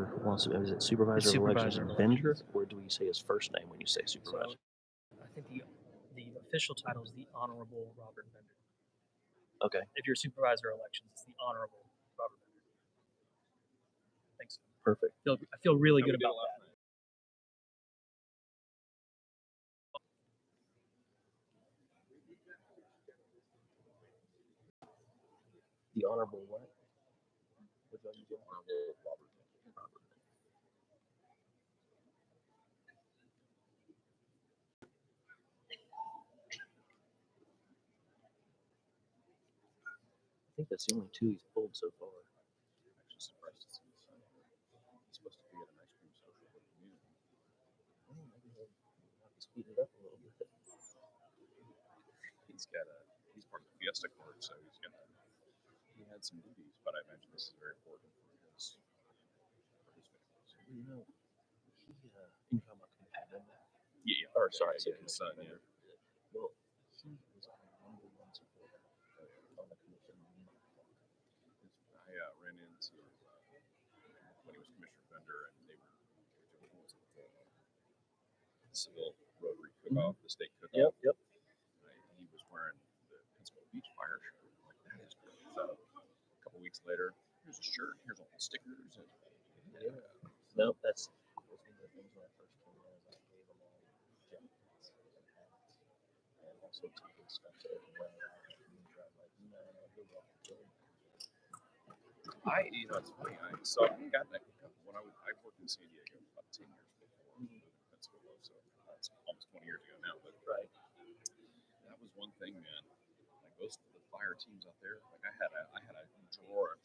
supervisor, is it supervisor It's of elections supervisor of Bender, elections. or do we say his first name when you say So supervisor? I think the official title is the Honorable Robert Bender. Okay, If you're supervisor of elections, it's the Honorable Robert Bender. Thanks. perfect. I feel really good about that. The honorable what? Which one you doing? Honorable Robert Bender. Robert Bender. I think that's the only two he's pulled so far. Actually surprised to see his son. He's supposed to be at an ice cream social for the community. Oh, maybe he'll have to speed it up a little bit. He's part of the Fiesta Corps, so he had some duties, but I imagine this is very important for his family. You know, you're talking about compatible. Yeah. Or sorry, his son. Yeah. Well, he was our number one supporter on the commission. I ran into when he was Commissioner Bender, and they were the Seville Rotary Cook-Off, the state cook-off. Yep. He was wearing the Pensacola Beach Fire shirt. I'm like, that is great. So a couple weeks later, here's a shirt. Here's all the stickers. And No, that's one of the things when I first came in. Is I gave them all jackets and hats, and also tickets stuff so they can wear it out. I'm like, no, you're welcome. It's funny. So I got that when I worked in San Diego about 10 years before I moved to Pensacola, so that's almost 20 years ago now. But Right. that was one thing, man. Like those the fire teams out there. Like I had a drawer.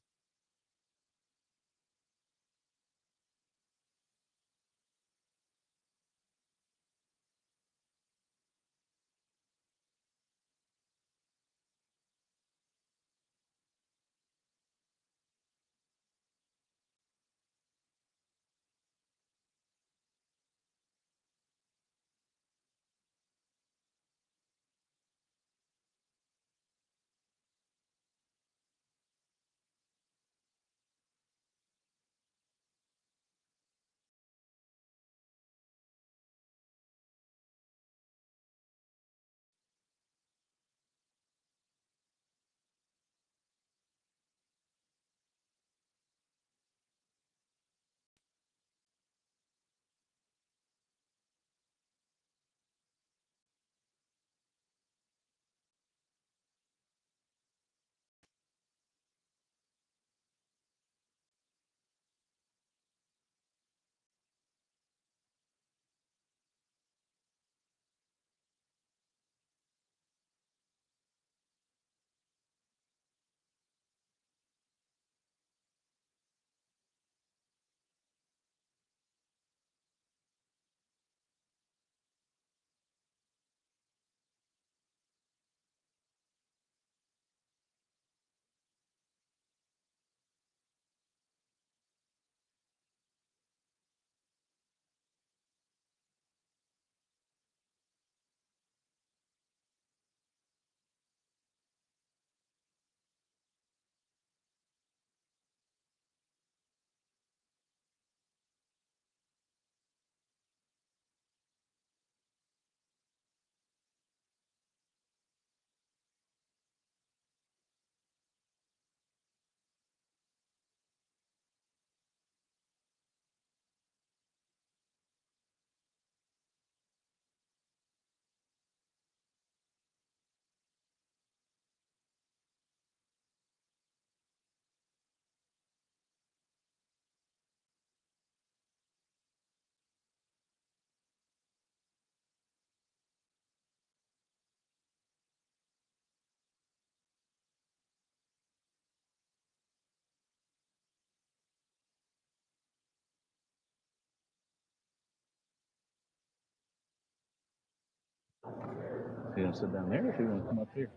So you gonna sit down there, or you gonna come up here?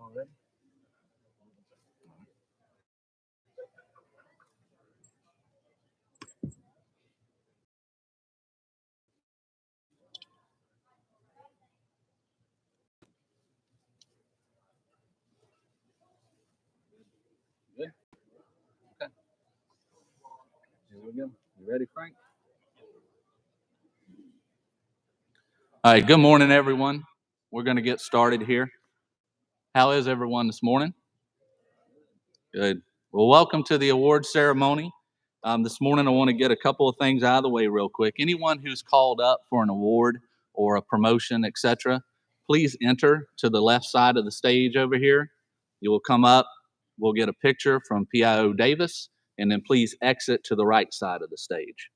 All ready? we go. You ready, Frank? All right, good morning, everyone. We're going to get started here. How is everyone this morning? Good. Well, welcome to the award ceremony. This morning, I want to get a couple of things out of the way real quick. Anyone who's called up for an award or a promotion, etc., please enter to the left side of the stage over here. You will come up. We'll get a picture from PIO Davis, and then please exit to the right side of the stage.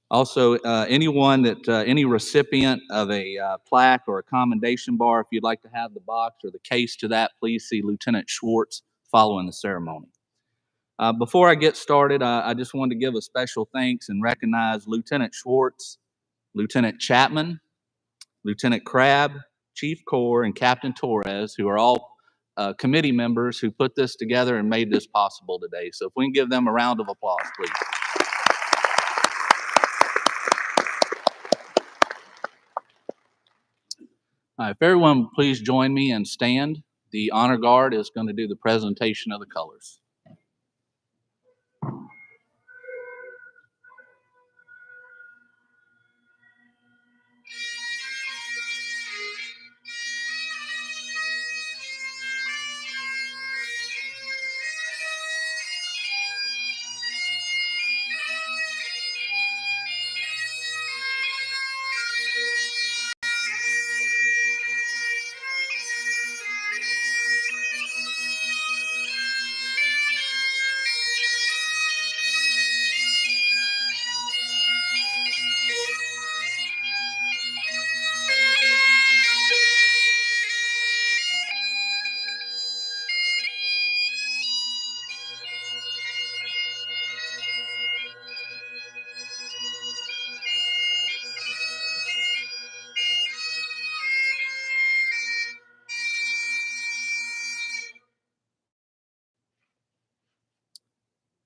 Also, any recipient of a plaque or a commendation bar, if you'd like to have the box or the case to that, please see Lieutenant Schwartz following the ceremony. Before I get started, I just wanted to give a special thanks and recognize Lieutenant Schwartz, Lieutenant Chapman, Lieutenant Crabb, Chief Corps, and Captain Torres, who are all committee members who put this together and made this possible today. So if we can give them a round of applause, please. All right, if everyone please join me and stand. The Honor Guard is going to do the presentation of the colors.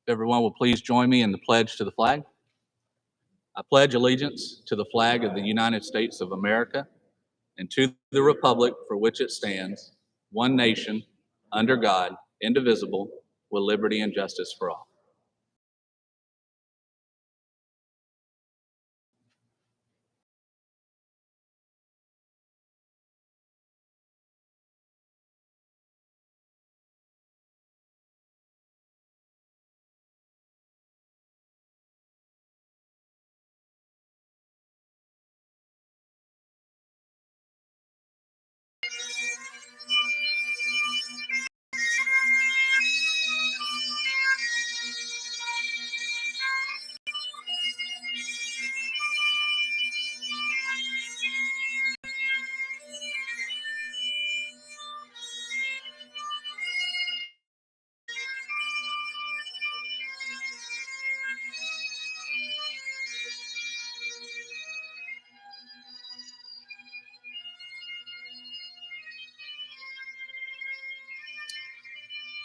Everyone will please join me in the pledge to the flag. I pledge allegiance to the flag of the United States of America and to the republic for which it stands, one nation, under God, indivisible, with liberty and justice for all.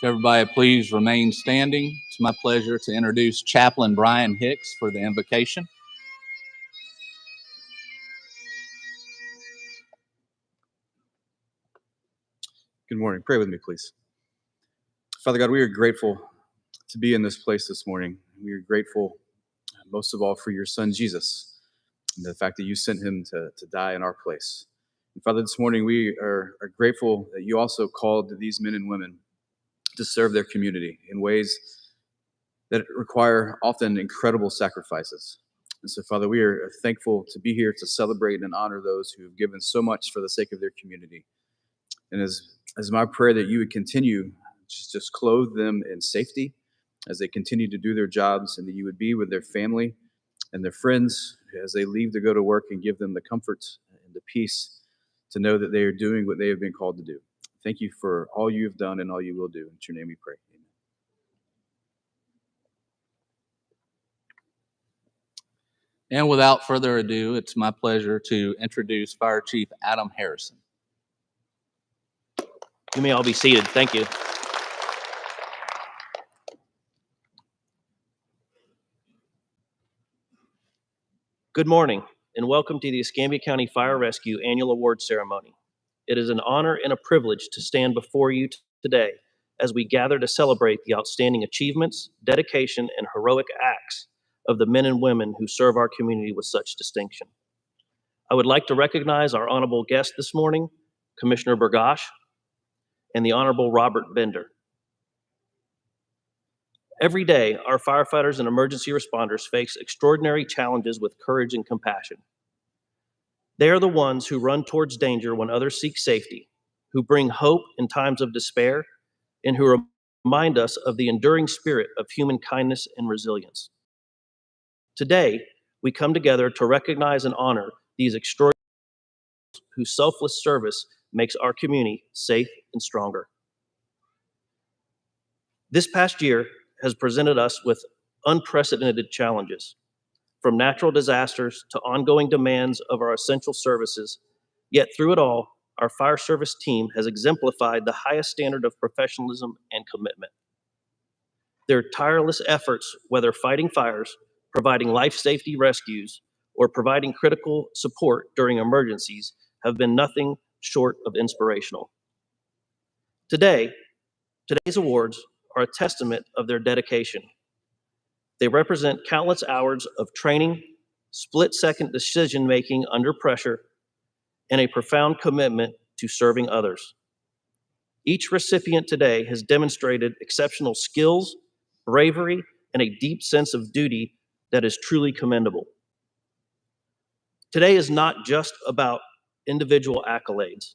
Everybody, please remain standing. It's my pleasure to introduce Chaplain Brian Hicks for the invocation. Good morning. Pray with me, please. Father God, we are grateful to be in this place this morning. We are grateful, most of all, for your son, Jesus, and the fact that you sent him to die in our place. And Father, this morning we are grateful that you also called these men and women to serve their community in ways that require often incredible sacrifices. And so, Father, we are thankful to be here to celebrate and honor those who have given so much for the sake of their community. And as my prayer that you would continue just clothe them in safety as they continue to do their jobs, and that you would be with their family and their friends as they leave to go to work, and give them the comfort and the peace to know that they are doing what they have been called to do. Thank you for all you have done and all you will do. In your name we pray. Amen. And without further ado, it's my pleasure to introduce Fire Chief Adam Harrison. You may all be seated. Thank you. Good morning, and welcome to the Escambia County Fire Rescue Annual Award Ceremony. It is an honor and a privilege to stand before you today as we gather to celebrate the outstanding achievements, dedication, and heroic acts of the men and women who serve our community with such distinction. I would like to recognize our honorable guest this morning, Commissioner Burgash, and the Honorable Robert Bender. Every day, our firefighters and emergency responders face extraordinary challenges with courage and compassion. They are the ones who run towards danger when others seek safety, who bring hope in times of despair, and who remind us of the enduring spirit of human kindness and resilience. Today, we come together to recognize and honor these extraordinary whose selfless service makes our community safe and stronger. This past year has presented us with unprecedented challenges, from natural disasters to ongoing demands of our essential services. Yet through it all, our fire service team has exemplified the highest standard of professionalism and commitment. Their tireless efforts, whether fighting fires, providing life safety rescues, or providing critical support during emergencies, have been nothing short of inspirational. Today's awards are a testament of their dedication. They represent countless hours of training, split-second decision-making under pressure, and a profound commitment to serving others. Each recipient today has demonstrated exceptional skills, bravery, and a deep sense of duty that is truly commendable. Today is not just about individual accolades.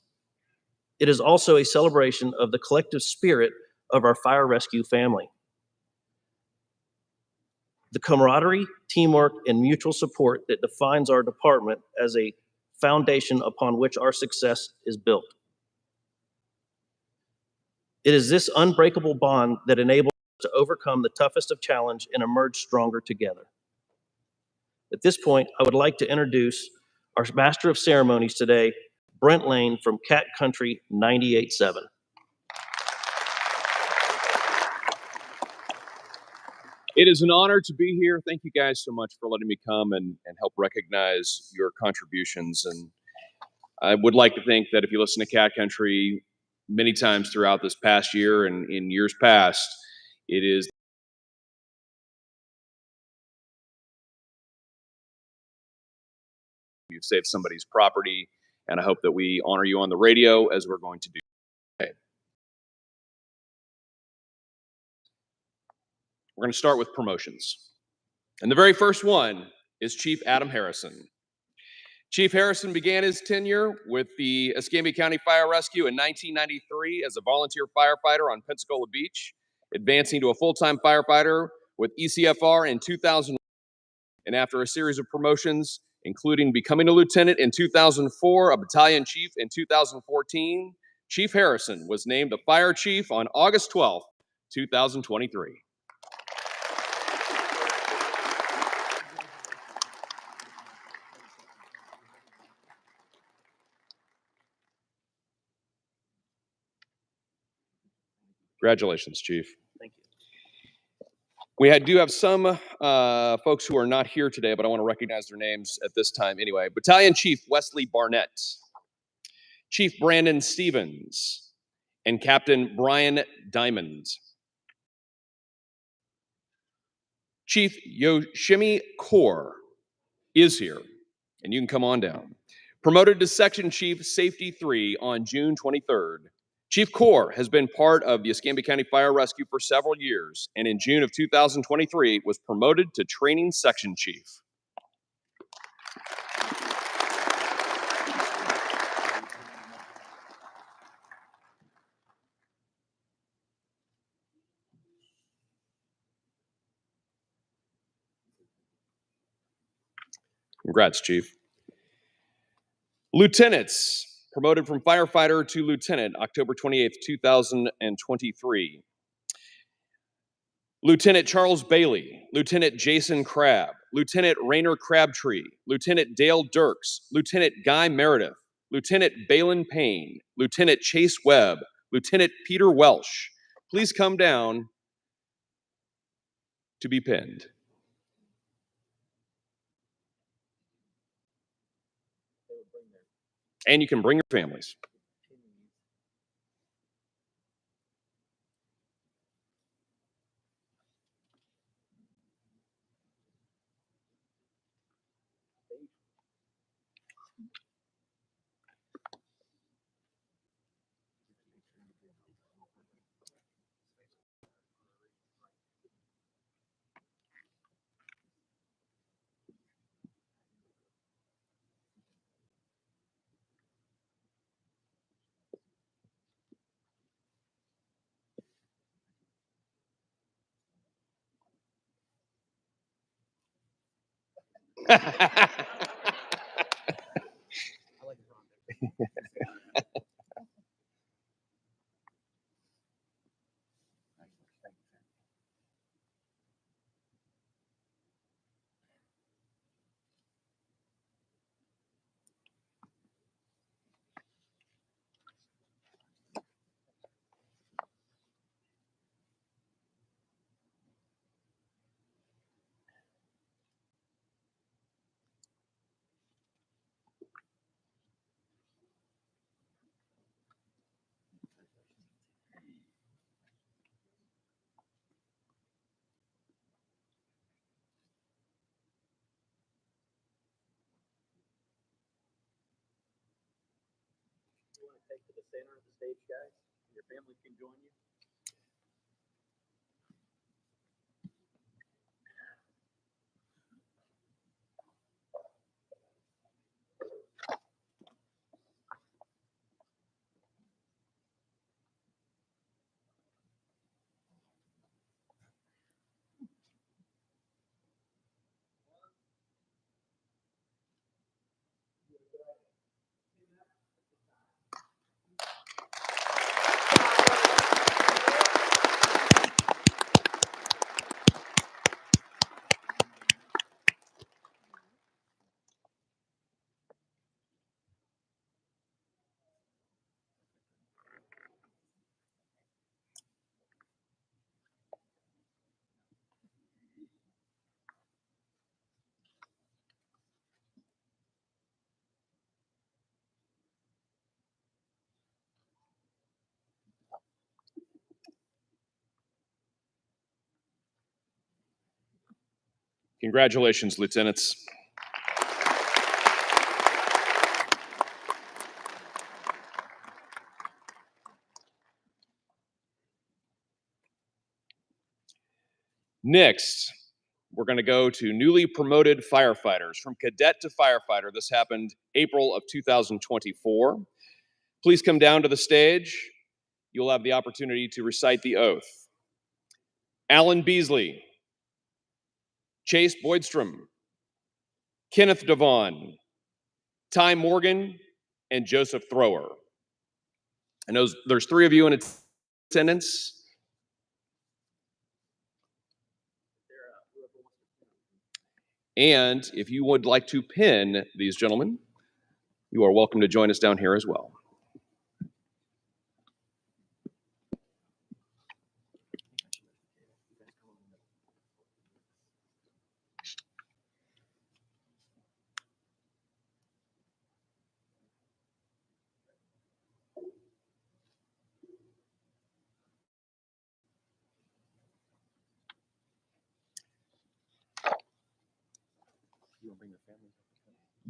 It is also a celebration of the collective spirit of our fire rescue family. The camaraderie, teamwork, and mutual support that defines our department as a foundation upon which our success is built. It is this unbreakable bond that enables us to overcome the toughest of challenge and emerge stronger together. At this point, I would like to introduce our Master of Ceremonies today, Brent Lane from Cat Country 98.7. It is an honor to be here. Thank you guys so much for letting me come and help recognize your contributions. And I would like to think that if you listen to Cat Country many times throughout this past year and in years past, it is you've saved somebody's property, and I hope that we honor you on the radio as we're going to do today. We're going to start with promotions. And the very first one is Chief Adam Harrison. Chief Harrison began his tenure with the Escambia County Fire Rescue in 1993 as a volunteer firefighter on Pensacola Beach, advancing to a full-time firefighter with ECFR in 2001. And after a series of promotions, including becoming a lieutenant in 2004, a battalion chief in 2014, Chief Harrison was named the fire chief on August 12th, 2023. Congratulations, Chief. Thank you. We do have some folks who are not here today, but I want to recognize their names at this time anyway. Battalion Chief Wesley Barnett, Chief Brandon Stevens, and Captain Brian Diamond. Chief Yoshimi Kaur is here, and you can come on down. Promoted to Section Chief Safety 3 on June 23rd. Chief Kaur has been part of the Escambia County Fire Rescue for several years, and in June of 2023 was promoted to Training Section Chief. Congrats, Chief. Lieutenants, promoted from firefighter to lieutenant, October 28th, 2023. Lieutenant Charles Bailey, Lieutenant Jason Crabb, Lieutenant Rainer Crabtree, Lieutenant Dale Dirks, Lieutenant Guy Meredith, Lieutenant Balin Payne, Lieutenant Chase Webb, Lieutenant Peter Welsh. Please come down to be pinned. And you can bring your families. You want to take to the center of the stage, guys? Your family can join you. Congratulations, lieutenants. Next, we're going to go to newly promoted firefighters. From cadet to firefighter, this happened April of 2024. Please come down to the stage. You'll have the opportunity to recite the oath. Alan Beasley, Chase Boydstrom, Kenneth Devon, Ty Morgan, and Joseph Thrower. I know there's 3 of you in attendance. And if you would like to pin these gentlemen, you are welcome to join us down here as well.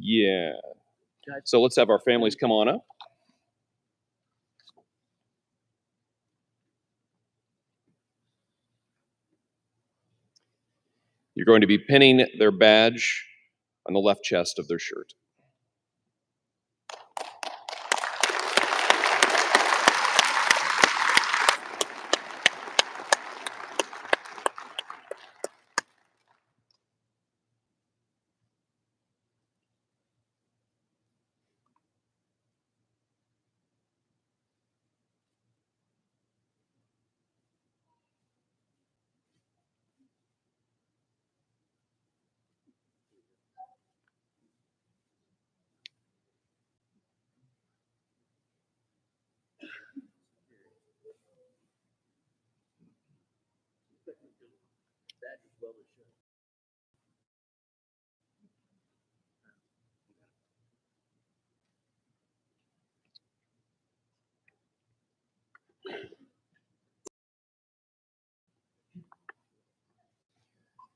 Yeah. So let's have our families come on up. You're going to be pinning their badge on the left chest of their shirt.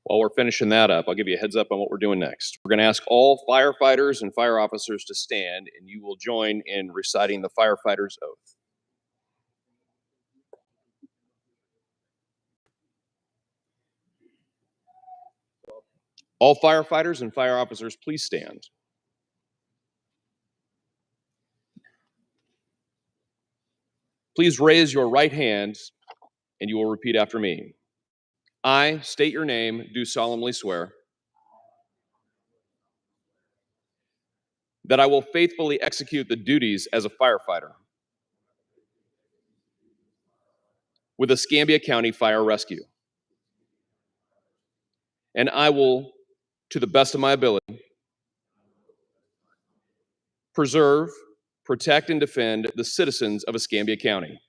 While we're finishing that up, I'll give you a heads up on what we're doing next. We're going to ask all firefighters and fire officers to stand, and you will join in reciting the firefighter's oath. All firefighters and fire officers, please stand. Please raise your right hand, and you will repeat after me. I state your name, do solemnly swear that I will faithfully execute the duties as a firefighter with Escambia County Fire Rescue. And I will, to the best of my ability, preserve, protect, and defend the citizens of Escambia County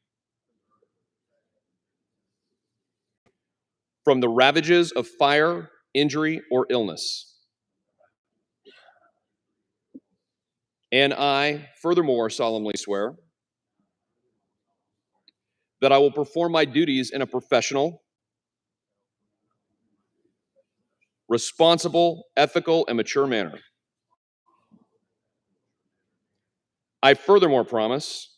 from the ravages of fire, injury, or illness. And I, furthermore, solemnly swear that I will perform my duties in a professional, responsible, ethical, and mature manner. I furthermore promise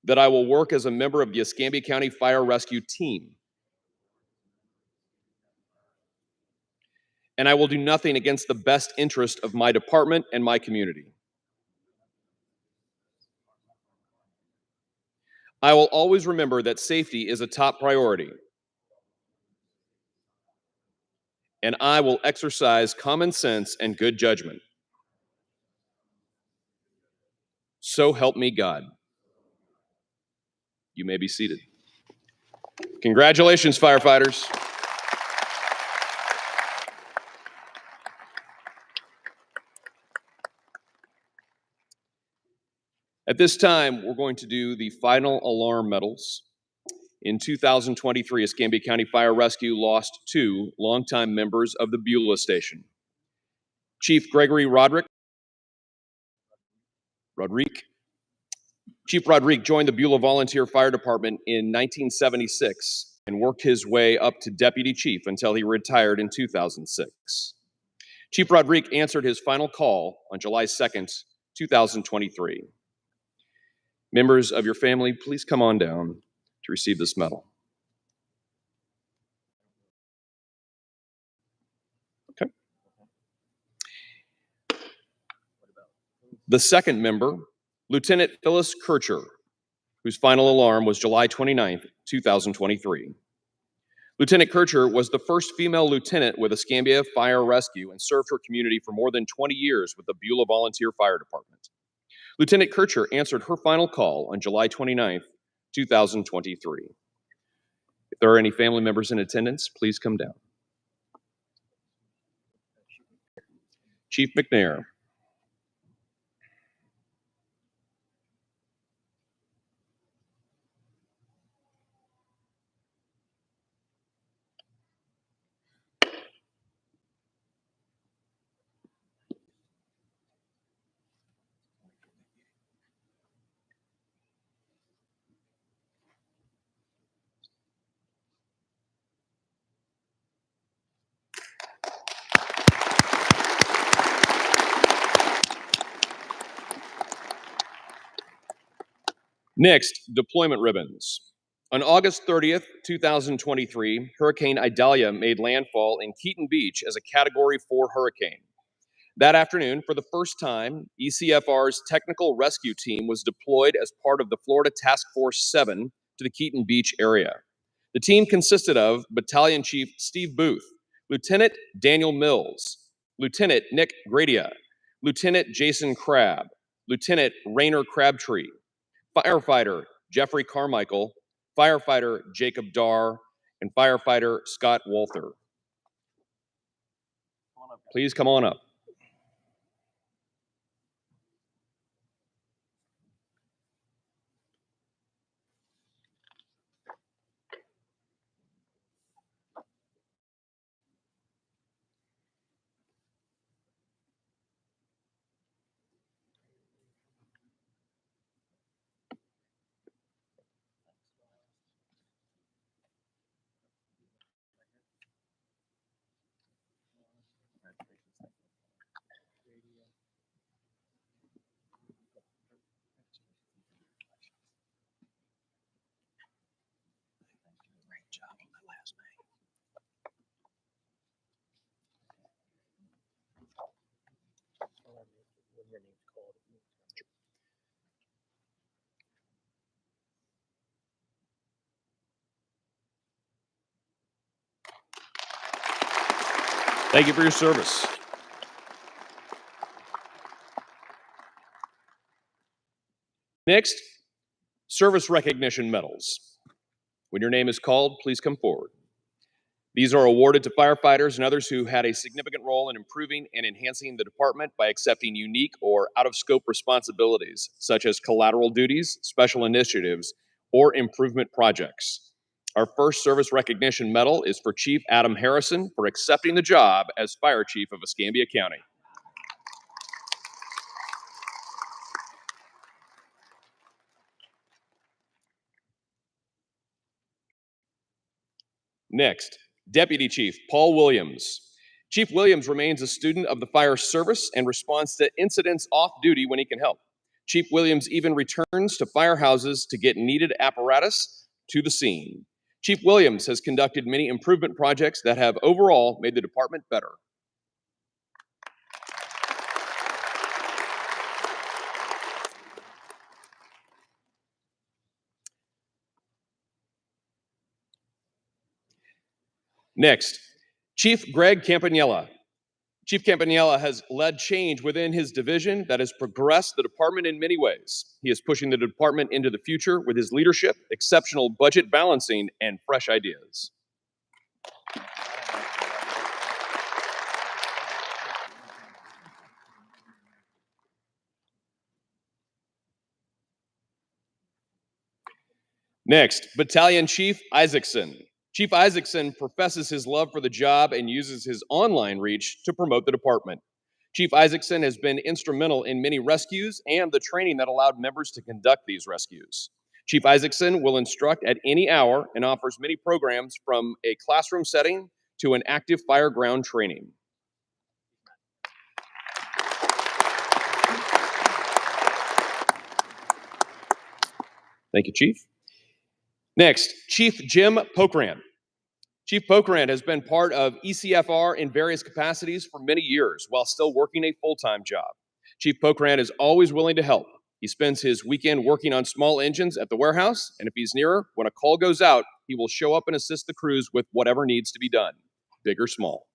that I will work as a member of the Escambia County Fire Rescue Team. And I will do nothing against the best interest of my department and my community. I will always remember that safety is a top priority. And I will exercise common sense and good judgment. So help me God. You may be seated. Congratulations, firefighters. At this time, we're going to do the final alarm medals. In 2023, Escambia County Fire Rescue lost 2 longtime members of the Beulah Station. Chief Gregory Roderick. Chief Roderick joined the Beulah Volunteer Fire Department in 1976 and worked his way up to deputy chief until he retired in 2006. Chief Roderick answered his final call on July 2nd, 2023. Members of your family, please come on down to receive this medal. Okay. The second member, Lieutenant Phyllis Kircher, whose final alarm was July 29th, 2023. Lieutenant Kircher was the first female lieutenant with Escambia Fire Rescue and served her community for more than 20 years with the Beulah Volunteer Fire Department. Lieutenant Kircher answered her final call on July 29th, 2023. If there are any family members in attendance, please come down. Chief McNair. Next, deployment ribbons. On August 30th, 2023, Hurricane Idalia made landfall in Keaton Beach as a Category 4 hurricane. That afternoon, for the first time, ECFR's technical rescue team was deployed as part of the Florida Task Force 7 to the Keaton Beach area. The team consisted of Battalion Chief Steve Booth, Lieutenant Daniel Mills, Lieutenant Nick Gradia, Lieutenant Jason Crabb, Lieutenant Rainer Crabtree, firefighter Jeffrey Carmichael, firefighter Jacob Darr, and firefighter Scott Walther. Please come on up. When your name's called. Thank you for your service. Next, service recognition medals. When your name is called, please come forward. These are awarded to firefighters and others who had a significant role in improving and enhancing the department by accepting unique or out-of-scope responsibilities, such as collateral duties, special initiatives, or improvement projects. Our first service recognition medal is for Chief Adam Harrison for accepting the job as Fire Chief of Escambia County. Next, Deputy Chief Paul Williams. Chief Williams remains a student of the fire service and responds to incidents off duty when he can help. Chief Williams even returns to firehouses to get needed apparatus to the scene. Chief Williams has conducted many improvement projects that have overall made the department better. Next, Chief Greg Campanella. Chief Campanella has led change within his division that has progressed the department in many ways. He is pushing the department into the future with his leadership, exceptional budget balancing, and fresh ideas. Next, Battalion Chief Isaacson. Chief Isaacson professes his love for the job and uses his online reach to promote the department. Chief Isaacson has been instrumental in many rescues and the training that allowed members to conduct these rescues. Chief Isaacson will instruct at any hour and offers many programs from a classroom setting to an active fire ground training. Thank you, Chief. Next, Chief Jim Pokran. Chief Pokran has been part of ECFR in various capacities for many years while still working a full-time job. Chief Pokran is always willing to help. He spends his weekend working on small engines at the warehouse, and if he's nearer, when a call goes out, he will show up and assist the crews with whatever needs to be done, big or small.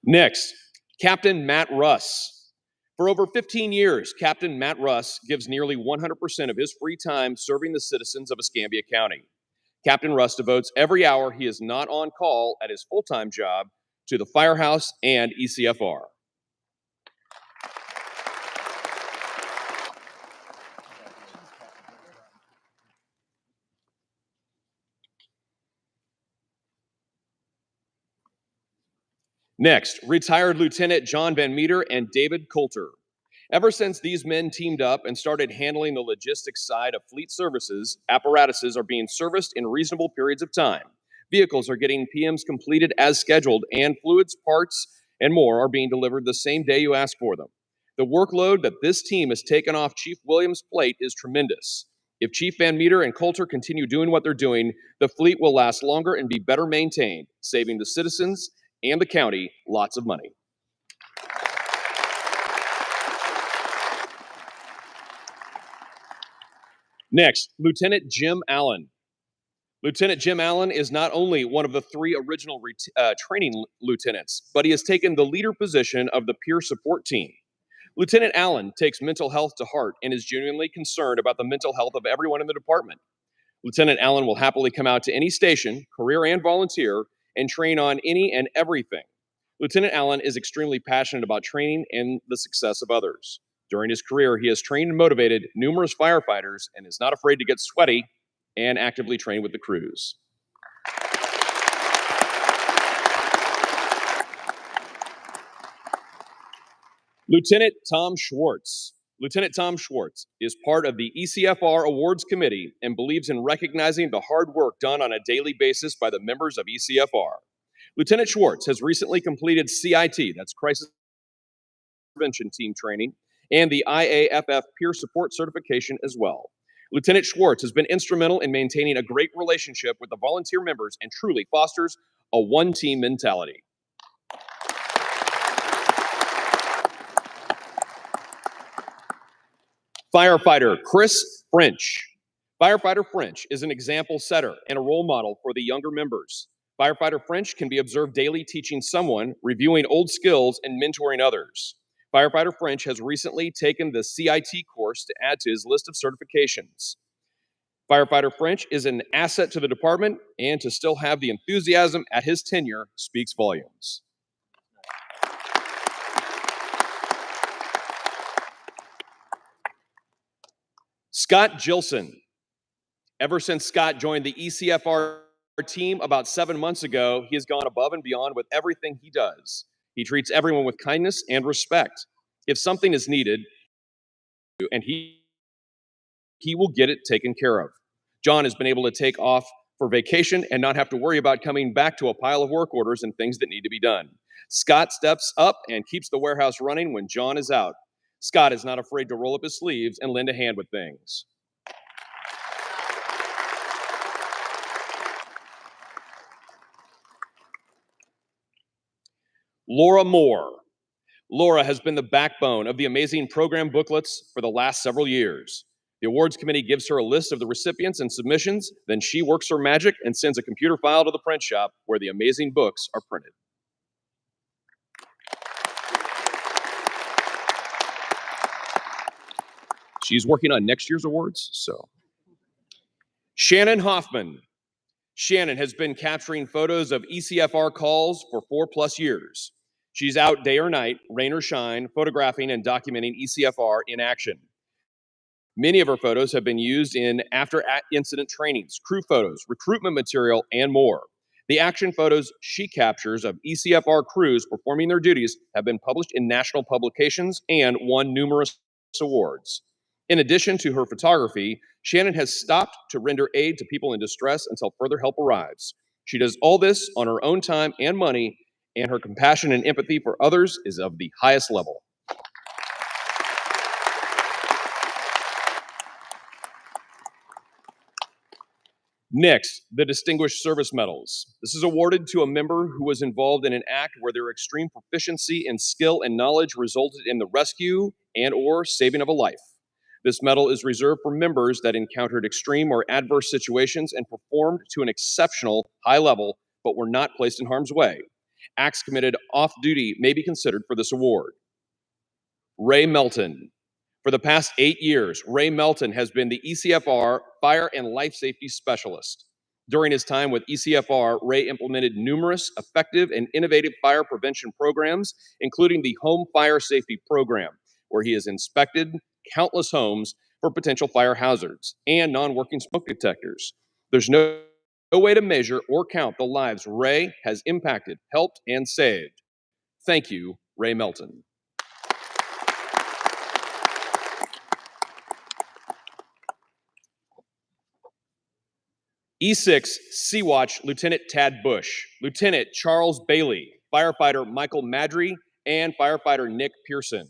Next, Captain Matt Russ. For over 15 years, Captain Matt Russ gives nearly 100% of his free time serving the citizens of Escambia County. Captain Russ devotes every hour he is not on call at his full-time job to the firehouse and ECFR. Next, retired Lieutenant John Van Meter and David Coulter. Ever since these men teamed up and started handling the logistics side of fleet services, apparatuses are being serviced in reasonable periods of time. Vehicles are getting PMs completed as scheduled, and fluids, parts, and more are being delivered the same day you ask for them. The workload that this team has taken off Chief Williams' plate is tremendous. If Chief Van Meter and Coulter continue doing what they're doing, the fleet will last longer and be better maintained, saving the citizens and the county lots of money. Next, Lieutenant Jim Allen. Lieutenant Jim Allen is not only one of the three original training lieutenants, but he has taken the leader position of the peer support team. Lieutenant Allen takes mental health to heart and is genuinely concerned about the mental health of everyone in the department. Lieutenant Allen will happily come out to any station, career and volunteer, and train on any and everything. Lieutenant Allen is extremely passionate about training and the success of others. During his career, he has trained and motivated numerous firefighters and is not afraid to get sweaty and actively train with the crews. Lieutenant Tom Schwartz. Lieutenant Tom Schwartz is part of the ECFR Awards Committee and believes in recognizing the hard work done on a daily basis by the members of ECFR. Lieutenant Schwartz has recently completed CIT, that's Crisis Prevention Team Training, and the IAFF Peer Support Certification as well. Lieutenant Schwartz has been instrumental in maintaining a great relationship with the volunteer members and truly fosters a one-team mentality. Firefighter Chris French. Firefighter French is an example setter and a role model for the younger members. Firefighter French can be observed daily teaching someone, reviewing old skills, and mentoring others. Firefighter French has recently taken the CIT course to add to his list of certifications. Firefighter French is an asset to the department, and to still have the enthusiasm at his tenure speaks volumes. Scott Gilson. Ever since Scott joined the ECFR team about 7 months ago, he has gone above and beyond with everything he does. He treats everyone with kindness and respect. If something is needed, and he will get it taken care of. John has been able to take off for vacation and not have to worry about coming back to a pile of work orders and things that need to be done. Scott steps up and keeps the warehouse running when John is out. Scott is not afraid to roll up his sleeves and lend a hand with things. Laura Moore. Laura has been the backbone of the amazing program booklets for the last several years. The awards committee gives her a list of the recipients and submissions, then she works her magic and sends a computer file to the print shop where the amazing books are printed. She's working on next year's awards, so. Shannon Hoffman. Shannon has been capturing photos of ECFR calls for 4+ years. She's out day or night, rain or shine, photographing and documenting ECFR in action. Many of her photos have been used in after-incident trainings, crew photos, recruitment material, and more. The action photos she captures of ECFR crews performing their duties have been published in national publications and won numerous awards. In addition to her photography, Shannon has stopped to render aid to people in distress until further help arrives. She does all this on her own time and money, and her compassion and empathy for others is of the highest level. Next, the Distinguished Service Medals. This is awarded to a member who was involved in an act where their extreme proficiency and skill and knowledge resulted in the rescue and/or saving of a life. This medal is reserved for members that encountered extreme or adverse situations and performed to an exceptional high level, but were not placed in harm's way. Acts committed off-duty may be considered for this award. Ray Melton. For the past 8 years, Ray Melton has been the ECFR Fire and Life Safety Specialist. During his time with ECFR, Ray implemented numerous effective and innovative fire prevention programs, including the Home Fire Safety Program, where he has inspected countless homes for potential fire hazards and non-working smoke detectors. There's no way to measure or count the lives Ray has impacted, helped, and saved. Thank you, Ray Melton. E6 Sea-Watch Lieutenant Tad Bush, Lieutenant Charles Bailey, Firefighter Michael Madry, and Firefighter Nick Pearson.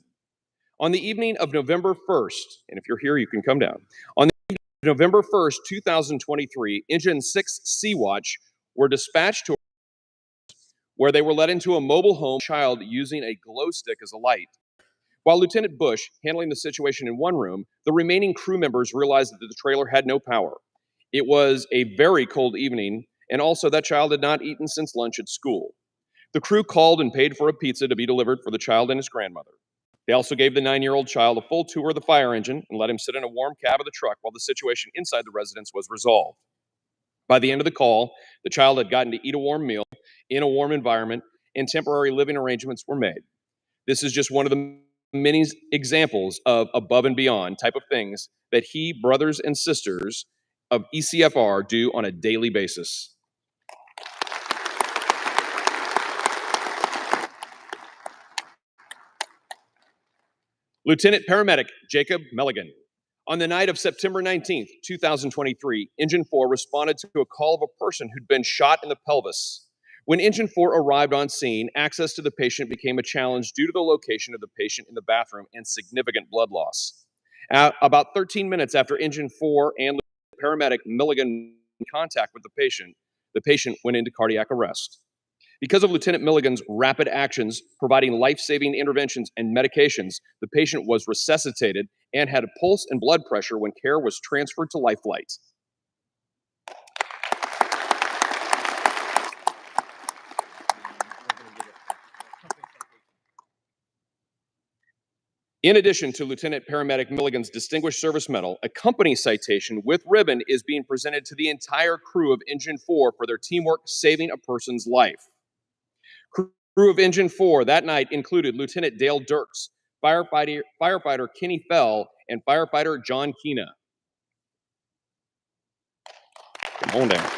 On the evening of November 1st, and if you're here, you can come down. On the evening of November 1st, 2023, Engine 6 Sea-Watch were dispatched to where they were led into a mobile home child using a glow stick as a light. While Lieutenant Bush handling the situation in one room, the remaining crew members realized that the trailer had no power. It was a very cold evening, and also that child had not eaten since lunch at school. The crew called and paid for a pizza to be delivered for the child and his grandmother. They also gave the 9-year-old child a full tour of the fire engine and let him sit in a warm cab of the truck while the situation inside the residence was resolved. By the end of the call, the child had gotten to eat a warm meal in a warm environment, and temporary living arrangements were made. This is just one of the many examples of above and beyond type of things that he, brothers and sisters of ECFR do on a daily basis. Lieutenant Paramedic Jacob Milligan. On the night of September 19th, 2023, Engine 4 responded to a call of a person who'd been shot in the pelvis. When Engine 4 arrived on scene, access to the patient became a challenge due to the location of the patient in the bathroom and significant blood loss. About 13 minutes after Engine 4 and Paramedic Milligan in contact with the patient went into cardiac arrest. Because of Lieutenant Milligan's rapid actions, providing life-saving interventions and medications, the patient was resuscitated and had a pulse and blood pressure when care was transferred to Life Flight. In addition to Lieutenant Paramedic Milligan's Distinguished Service Medal, a company citation with ribbon is being presented to the entire crew of Engine 4 for their teamwork saving a person's life. Crew of Engine 4 that night included Lieutenant Dale Dirks, firefighter Kenny Fell, and firefighter John Keena. Come on down.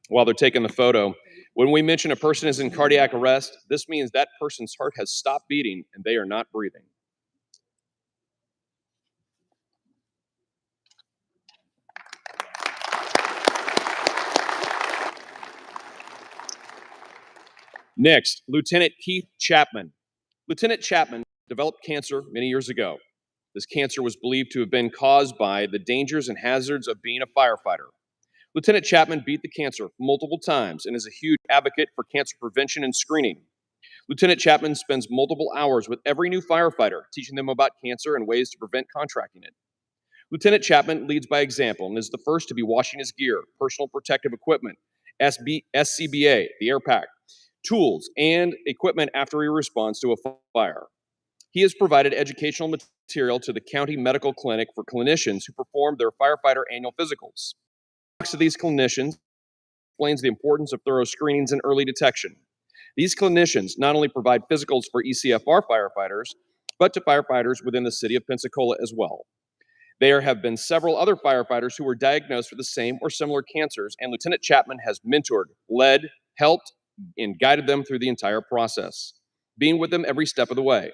While they're taking the photo, when we mention a person is in cardiac arrest, this means that person's heart has stopped beating and they are not breathing. Next, Lieutenant Keith Chapman. Lieutenant Chapman developed cancer many years ago. This cancer was believed to have been caused by the dangers and hazards of being a firefighter. Lieutenant Chapman beat the cancer multiple times and is a huge advocate for cancer prevention and screening. Lieutenant Chapman spends multiple hours with every new firefighter, teaching them about cancer and ways to prevent contracting it. Lieutenant Chapman leads by example and is the first to be washing his gear, personal protective equipment, SCBA, the air pack, tools, and equipment after he responds to a fire. He has provided educational material to the county medical clinic for clinicians who perform their firefighter annual physicals. To these clinicians explains the importance of thorough screenings and early detection. These clinicians not only provide physicals for ECFR firefighters, but to firefighters within the city of Pensacola as well. There have been several other firefighters who were diagnosed with the same or similar cancers, and Lieutenant Chapman has mentored, led, helped, and guided them through the entire process, being with them every step of the way.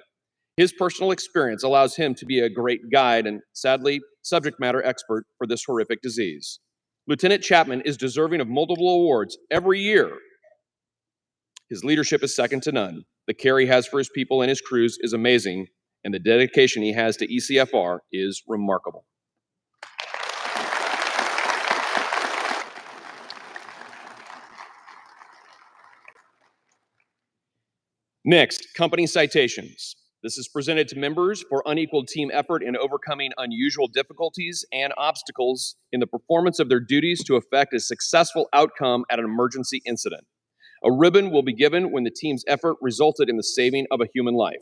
His personal experience allows him to be a great guide and, sadly, subject matter expert for this horrific disease. Lieutenant Chapman is deserving of multiple awards every year. His leadership is second to none. The care he has for his people and his crews is amazing, and the dedication he has to ECFR is remarkable. Next, company citations. This is presented to members for unequaled team effort in overcoming unusual difficulties and obstacles in the performance of their duties to effect a successful outcome at an emergency incident. A ribbon will be given when the team's effort resulted in the saving of a human life.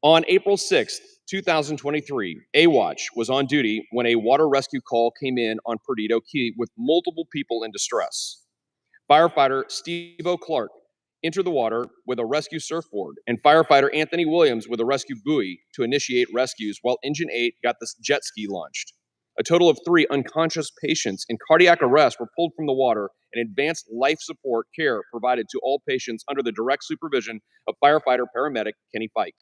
On April 6th, 2023, AWatch was on duty when a water rescue call came in on Perdido Key with multiple people in distress. Firefighter Steve O'Clark entered the water with a rescue surfboard, and firefighter Anthony Williams with a rescue buoy to initiate rescues while Engine 8 got the jet ski launched. A total of 3 unconscious patients in cardiac arrest were pulled from the water, and advanced life support care provided to all patients under the direct supervision of firefighter paramedic Kenny Fike.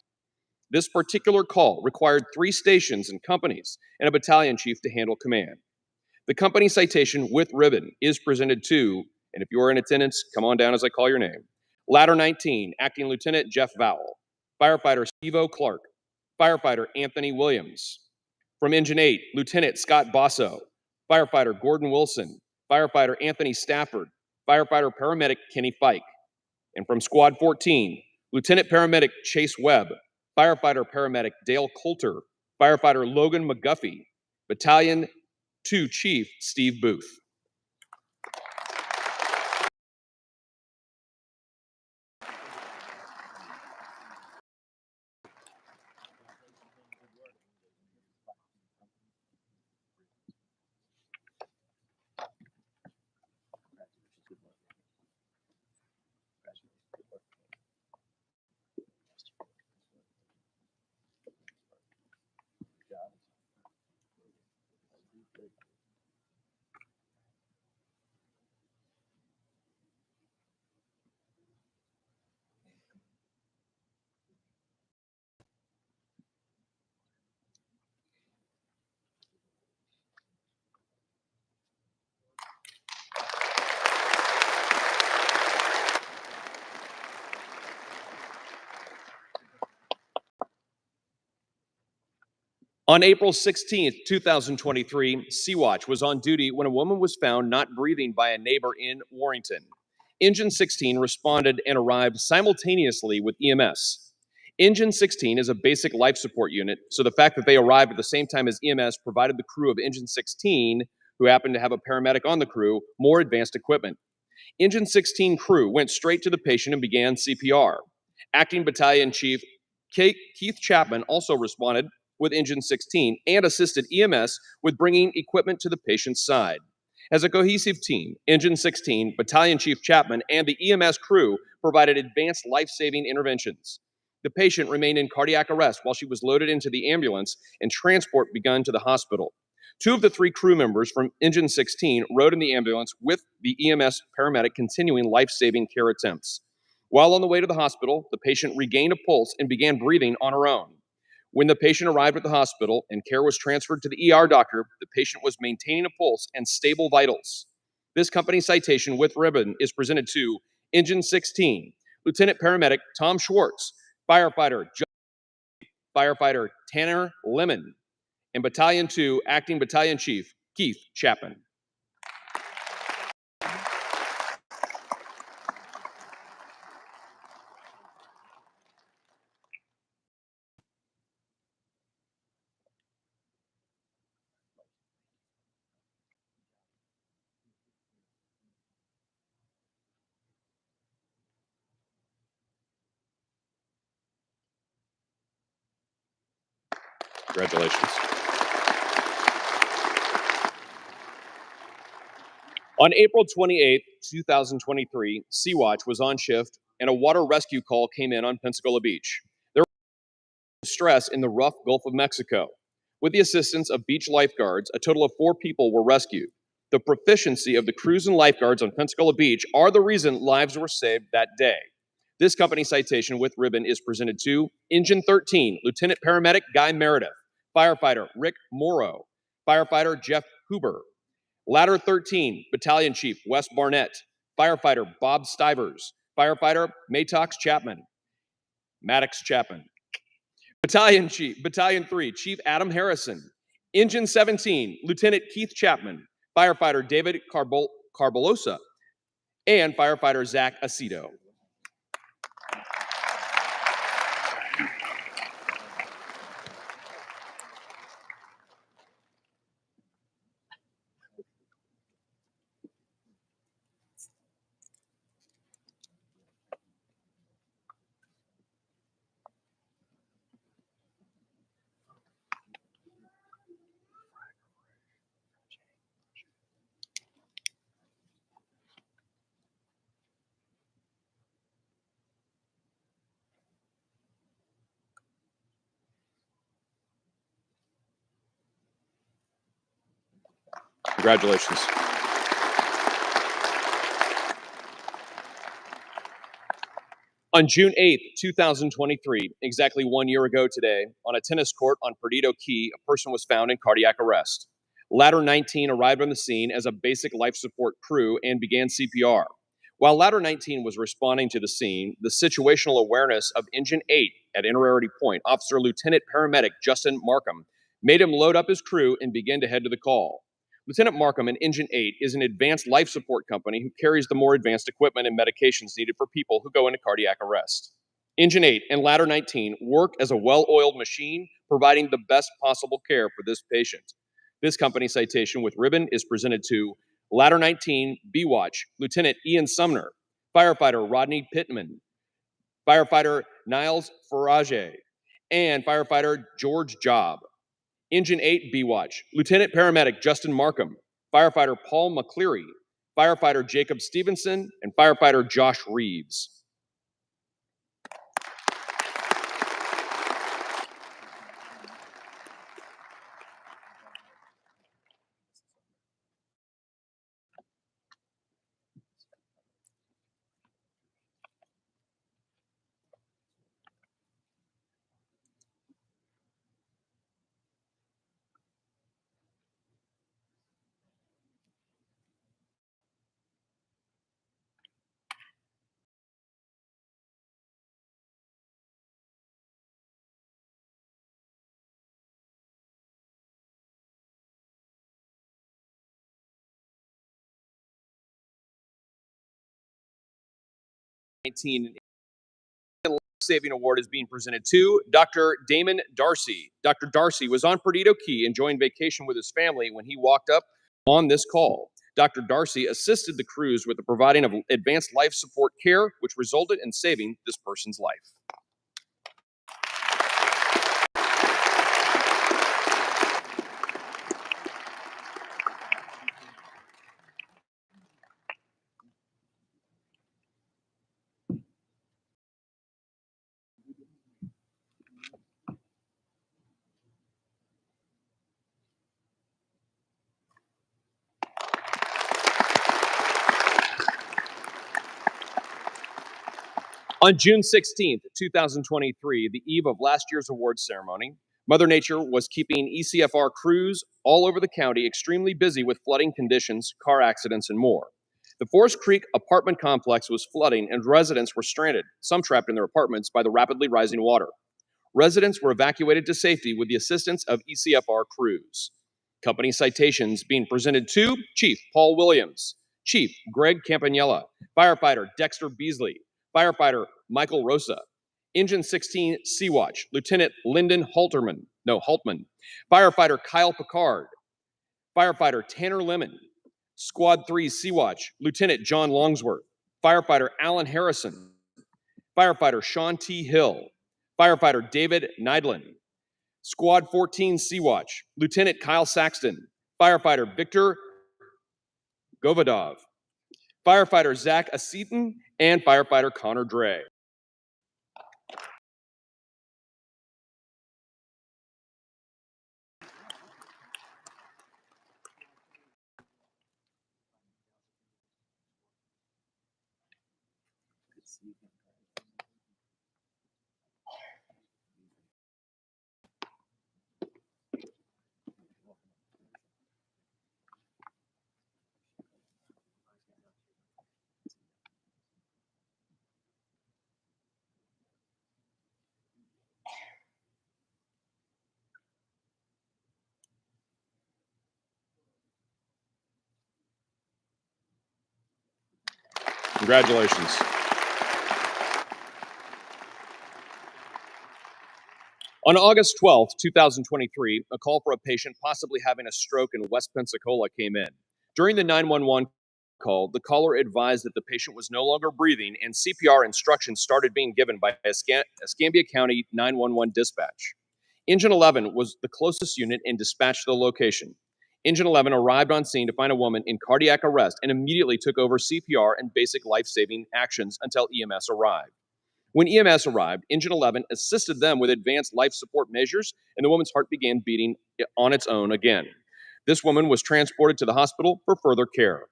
This particular call required 3 stations and companies and a battalion chief to handle command. The company citation with ribbon is presented to, and if you are in attendance, come on down as I call your name. Ladder 19, Acting Lieutenant Jeff Vowell. Firefighter Steve O'Clark. Firefighter Anthony Williams. From Engine 8, Lieutenant Scott Basso. Firefighter Gordon Wilson. Firefighter Anthony Stafford. Firefighter Paramedic Kenny Fike. And from Squad 14, Lieutenant Paramedic Chase Webb. Firefighter Paramedic Dale Coulter. Firefighter Logan McGuffey. Battalion 2 Chief Steve Booth. On April 16th, 2023, Sea-Watch was on duty when a woman was found not breathing by a neighbor in Warrington. Engine 16 responded and arrived simultaneously with EMS. Engine 16 is a basic life support unit, so the fact that they arrived at the same time as EMS provided the crew of Engine 16, who happened to have a paramedic on the crew, more advanced equipment. Engine 16 crew went straight to the patient and began CPR. Acting Battalion Chief Keith Chapman also responded with Engine 16 and assisted EMS with bringing equipment to the patient's side. As a cohesive team, Engine 16, Battalion Chief Chapman, and the EMS crew provided advanced life-saving interventions. The patient remained in cardiac arrest while she was loaded into the ambulance and transport begun to the hospital. 2 of the 3 crew members from Engine 16 rode in the ambulance with the EMS paramedic continuing life-saving care attempts. While on the way to the hospital, the patient regained a pulse and began breathing on her own. When the patient arrived at the hospital and care was transferred to the ER doctor, the patient was maintaining a pulse and stable vitals. This company citation with ribbon is presented to Engine 16, Lieutenant Paramedic Tom Schwartz, Firefighter Tanner Lemon, and Battalion 2 Acting Battalion Chief Keith Chapman. Congratulations. On April 28, 2023, Sea-Watch was on shift and a water rescue call came in on Pensacola Beach. There was stress in the rough Gulf of Mexico. With the assistance of beach lifeguards, a total of 4 people were rescued. The proficiency of the crews and lifeguards on Pensacola Beach are the reason lives were saved that day. This company citation with ribbon is presented to Engine 13, Lieutenant Paramedic Guy Meredith, Firefighter Rick Morrow, Firefighter Jeff Huber, Ladder 13, Battalion Chief Wes Barnett, Firefighter Bob Stivers, Firefighter Matox Chapman, Maddox Chapman, Battalion 3, Chief Adam Harrison, Engine 17, Lieutenant Keith Chapman, Firefighter David Carbolosa, and Firefighter Zach Aceto. Congratulations. On June 8th, 2023, exactly 1 year ago today, on a tennis court on Perdido Key, a person was found in cardiac arrest. Ladder 19 arrived on the scene as a basic life support crew and began CPR. While Ladder 19 was responding to the scene, the situational awareness of Engine 8 at Innerarity Point, Officer Lieutenant Paramedic Justin Markham, made him load up his crew and begin to head to the call. Lieutenant Markham in Engine 8 is an advanced life support company who carries the more advanced equipment and medications needed for people who go into cardiac arrest. Engine 8 and Ladder 19 work as a well-oiled machine, providing the best possible care for this patient. This company citation with ribbon is presented to Ladder 19 B-Watch, Lieutenant Ian Sumner, Firefighter Rodney Pittman, Firefighter Niles Farage, and Firefighter George Job. Engine 8 B-Watch, Lieutenant Paramedic Justin Markham, Firefighter Paul McCleary, Firefighter Jacob Stevenson, and Firefighter Josh Reeves. 19 Saving Award is being presented to Dr. Damon Darcy. Dr. Darcy was on Perdido Key enjoying vacation with his family when he walked up on this call. Dr. Darcy assisted the crews with the providing of advanced life support care, which resulted in saving this person's life. On June 16th, 2023, the eve of last year's awards ceremony, Mother Nature was keeping ECFR crews all over the county extremely busy with flooding conditions, car accidents, and more. The Forest Creek apartment complex was flooding and residents were stranded, some trapped in their apartments by the rapidly rising water. Residents were evacuated to safety with the assistance of ECFR crews. Company citations being presented to Chief Paul Williams, Chief Greg Campanella, Firefighter Dexter Beasley, Firefighter Michael Rosa, Engine 16 Sea-Watch, Lieutenant Lyndon Haltman, Firefighter Kyle Picard, Firefighter Tanner Lemon, Squad 3 Sea-Watch, Lieutenant John Longsworth, Firefighter Alan Harrison, Firefighter Sean T. Hill, Firefighter David Neidlin, Squad 14 Sea-Watch, Lieutenant Kyle Saxton, Firefighter Victor Govadov, Firefighter Zach Aceton, and Firefighter Connor Dre. Congratulations. On August 12th, 2023, a call for a patient possibly having a stroke in West Pensacola came in. During the 911 call, the caller advised that the patient was no longer breathing and CPR instructions started being given by Escambia County 911 dispatch. Engine 11 was the closest unit and dispatched to the location. Engine 11 arrived on scene to find a woman in cardiac arrest and immediately took over CPR and basic life-saving actions until EMS arrived. When EMS arrived, Engine 11 assisted them with advanced life support measures, and the woman's heart began beating on its own again. This woman was transported to the hospital for further care.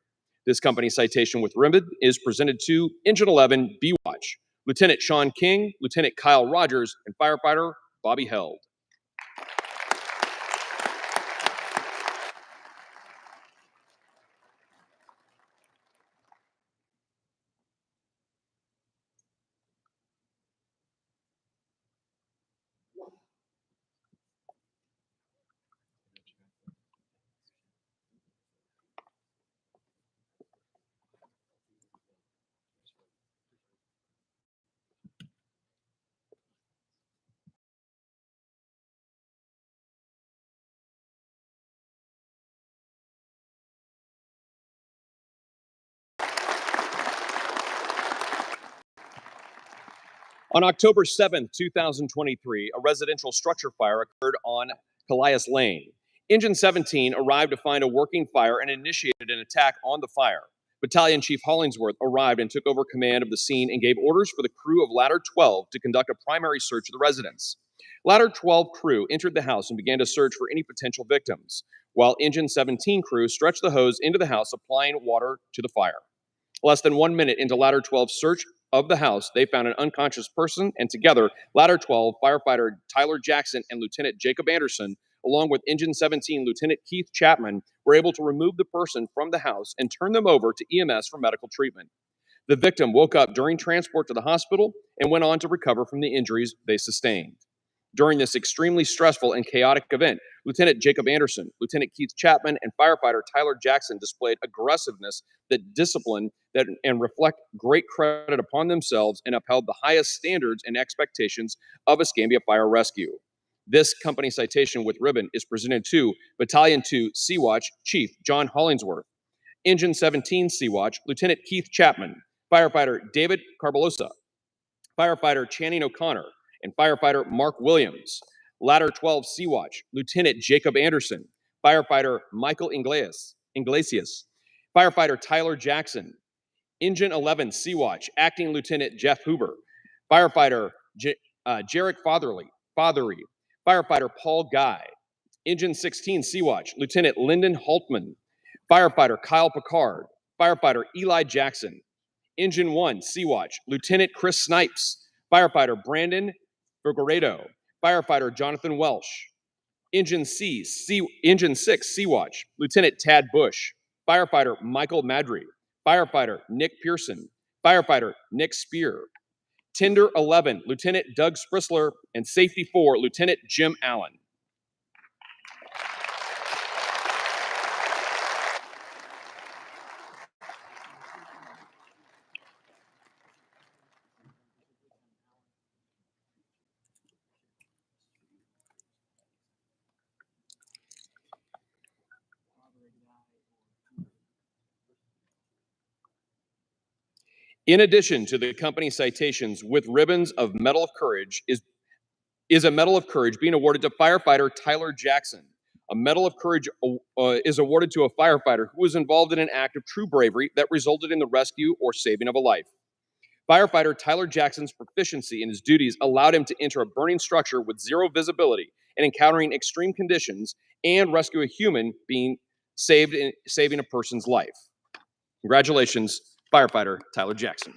This company citation with RIMBID is presented to Engine 11 B-Watch, Lieutenant Sean King, Lieutenant Kyle Rogers, and Firefighter Bobby Held. On October 7th, 2023, a residential structure fire occurred on Calias Lane. Engine 17 arrived to find a working fire and initiated an attack on the fire. Battalion Chief Hollingsworth arrived and took over command of the scene and gave orders for the crew of Ladder 12 to conduct a primary search of the residence. Ladder 12 crew entered the house and began to search for any potential victims, while Engine 17 crew stretched the hose into the house, applying water to the fire. Less than 1 minute into Ladder 12's search of the house, they found an unconscious person, and together, Ladder 12 firefighter Tyler Jackson and Lieutenant Jacob Anderson, along with Engine 17 Lieutenant Keith Chapman, were able to remove the person from the house and turn them over to EMS for medical treatment. The victim woke up during transport to the hospital and went on to recover from the injuries they sustained. During this extremely stressful and chaotic event, Lieutenant Jacob Anderson, Lieutenant Keith Chapman, and firefighter Tyler Jackson displayed aggressiveness, that discipline and reflect great credit upon themselves and upheld the highest standards and expectations of Escambia Fire Rescue. This company citation with ribbon is presented to Battalion 2 Sea Watch Chief John Hollingsworth, Engine 17 Sea Watch Lieutenant Keith Chapman, Firefighter David Carbolosa, Firefighter Channing O'Connor, and Firefighter Mark Williams. Ladder 12 Sea Watch Lieutenant Jacob Anderson, Firefighter Michael Iglesias, Firefighter Tyler Jackson, Engine 11 Sea Watch Acting Lieutenant Jeff Huber, Firefighter Jarek Fothery, Firefighter Paul Guy, Engine 16 Sea Watch Lieutenant Lyndon Haltman, Firefighter Kyle Picard, Firefighter Eli Jackson, Engine 1 Sea Watch Lieutenant Chris Snipes, Firefighter Brandon Figueredo, Firefighter Jonathan Welsh, Engine 6 Sea Watch Lieutenant Tad Bush, Firefighter Michael Madry, Firefighter Nick Pearson, Firefighter Nick Spear, Tender 11 Lieutenant Doug Sprisler, and Safety 4 Lieutenant Jim Allen. In addition to the company citations with ribbons of Medal of Courage is a Medal of Courage being awarded to firefighter Tyler Jackson. A Medal of Courage is awarded to a firefighter who was involved in an act of true bravery that resulted in the rescue or saving of a life. Firefighter Tyler Jackson's proficiency in his duties allowed him to enter a burning structure with zero visibility and encountering extreme conditions and rescue a human being saving a person's life. Congratulations, Firefighter Tyler Jackson.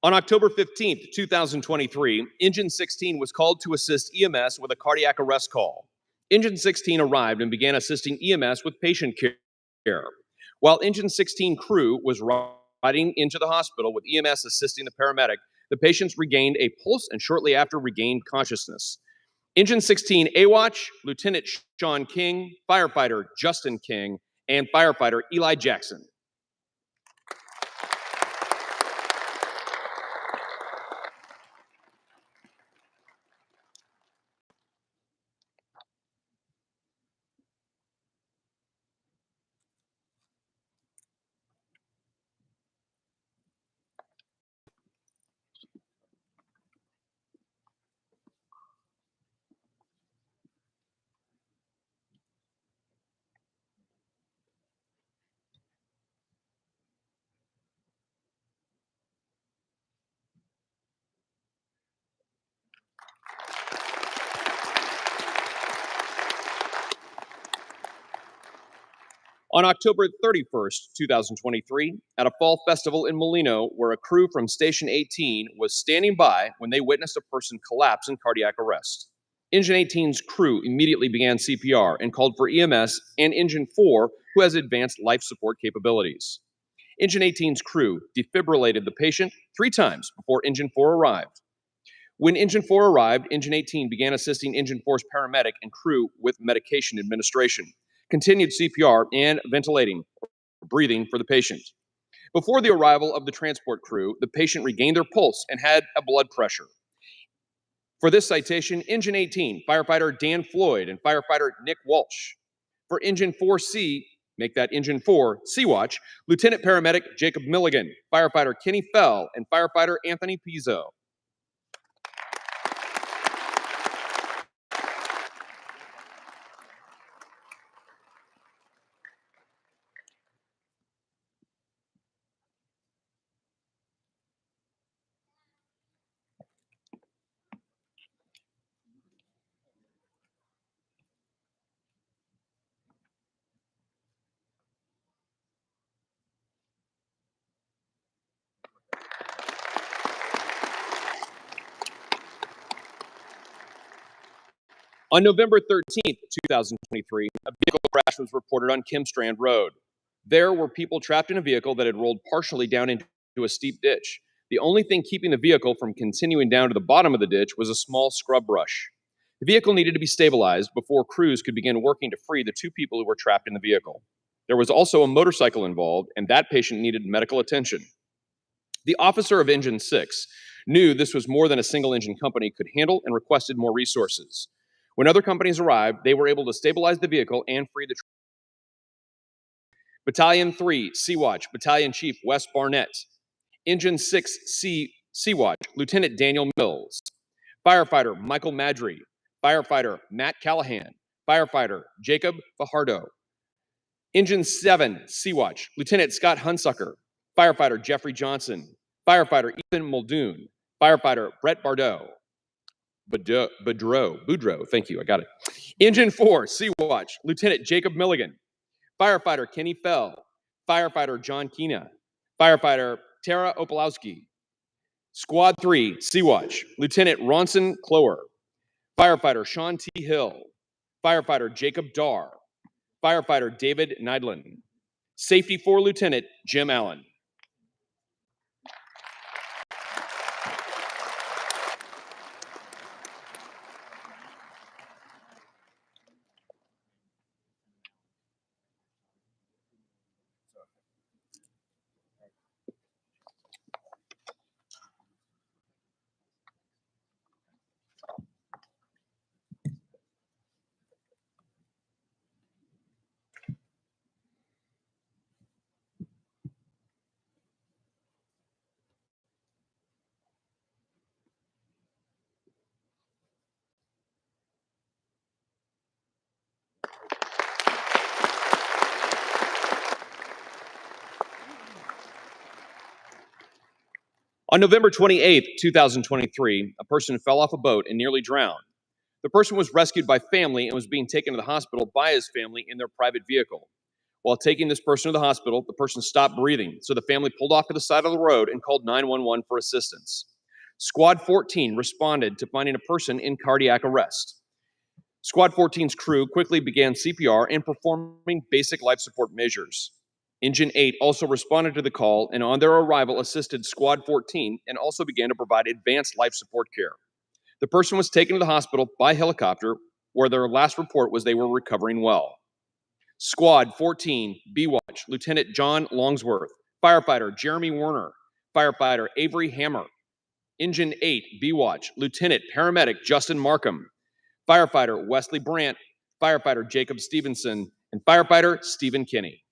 On October 15th, 2023, Engine 16 was called to assist EMS with a cardiac arrest call. Engine 16 arrived and began assisting EMS with patient care. While Engine 16 crew was riding into the hospital with EMS assisting the paramedic, the patients regained a pulse and shortly after regained consciousness. Engine 16 AWATCH, Lieutenant Sean King, Firefighter Justin King, and Firefighter Eli Jackson. On October 31st, 2023, at a fall festival in Molino, where a crew from Station 18 was standing by when they witnessed a person collapse in cardiac arrest. Engine 18's crew immediately began CPR and called for EMS and Engine 4, who has advanced life support capabilities. Engine 18's crew defibrillated the patient 3 times before Engine 4 arrived. When Engine 4 arrived, Engine 18 began assisting Engine 4's paramedic and crew with medication administration, continued CPR, and ventilating, breathing for the patient. Before the arrival of the transport crew, the patient regained their pulse and had a blood pressure. For this citation, Engine 18, Firefighter Dan Floyd and Firefighter Nick Walsh. For Engine 4C, make that Engine 4 Sea Watch, Lieutenant Paramedic Jacob Milligan, Firefighter Kenny Fell, and Firefighter Anthony Pizzo. On November 13th, 2023, a vehicle crash was reported on Kimstrand Road. There were people trapped in a vehicle that had rolled partially down into a steep ditch. The only thing keeping the vehicle from continuing down to the bottom of the ditch was a small scrub brush. The vehicle needed to be stabilized before crews could begin working to free the two people who were trapped in the vehicle. There was also a motorcycle involved, and that patient needed medical attention. The officer of Engine 6 knew this was more than a single engine company could handle and requested more resources. When other companies arrived, they were able to stabilize the vehicle and free the Battalion 3, Sea-Watch, Battalion Chief Wes Barnett. Engine 6 Sea-Watch, Lieutenant Daniel Mills. Firefighter Michael Madry. Firefighter Matt Callahan. Firefighter Jacob Fajardo. Engine 7 Sea-Watch, Lieutenant Scott Hunsucker. Firefighter Jeffrey Johnson. Firefighter Ethan Muldoon. Firefighter Brett Boudreau, thank you, I got it. Engine 4 Sea-Watch, Lieutenant Jacob Milligan. Firefighter Kenny Fell. Firefighter John Kina. Firefighter Tara Opolowski. Squad 3 Sea-Watch, Lieutenant Ronson Clower. Firefighter Sean T. Hill. Firefighter Jacob Darr. Firefighter David Neidlin. Safety 4 Lieutenant Jim Allen. On November 28th, 2023, a person fell off a boat and nearly drowned. The person was rescued by family and was being taken to the hospital by his family in their private vehicle. While taking this person to the hospital, the person stopped breathing, so the family pulled off to the side of the road and called 911 for assistance. Squad 14 responded to finding a person in cardiac arrest. Squad 14's crew quickly began CPR and performing basic life support measures. Engine 8 also responded to the call and on their arrival assisted Squad 14 and also began to provide advanced life support care. The person was taken to the hospital by helicopter where their last report was they were recovering well. Squad 14 B-Watch, Lieutenant John Longsworth, Firefighter Jeremy Warner, Firefighter Avery Hammer. Engine 8 B-Watch, Lieutenant Paramedic Justin Markham, Firefighter Wesley Brandt, Firefighter Jacob Stevenson, and Firefighter Stephen Kinney.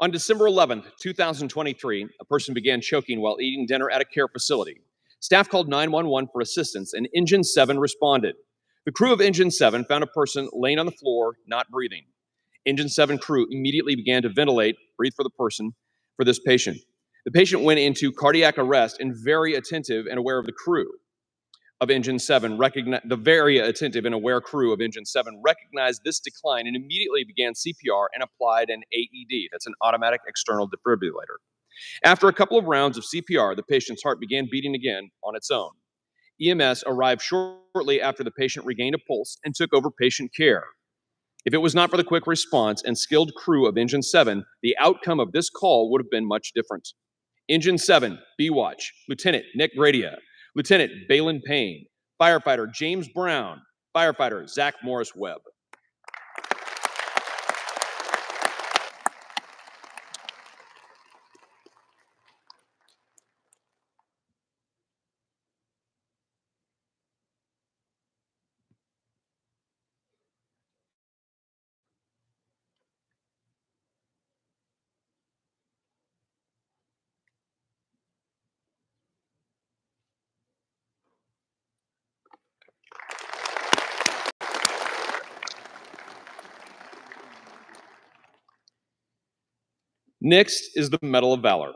On December 11th, 2023, a person began choking while eating dinner at a care facility. Staff called 911 for assistance and Engine 7 responded. The crew of Engine 7 found a person laying on the floor, not breathing. Engine 7 crew immediately began to ventilate, breathe for this patient. The patient went into cardiac arrest and very attentive and aware of the crew of Engine 7 the very attentive and aware crew of Engine 7 recognized this decline and immediately began CPR and applied an AED. That's an automatic external defibrillator. After a couple of rounds of CPR, the patient's heart began beating again on its own. EMS arrived shortly after the patient regained a pulse and took over patient care. If it was not for the quick response and skilled crew of Engine 7, the outcome of this call would have been much different. Engine 7, B-Watch, Lieutenant Nick Gradia, Lieutenant Balin Payne, Firefighter James Brown, Firefighter Zach Morris Webb. Next is the Medal of Valor,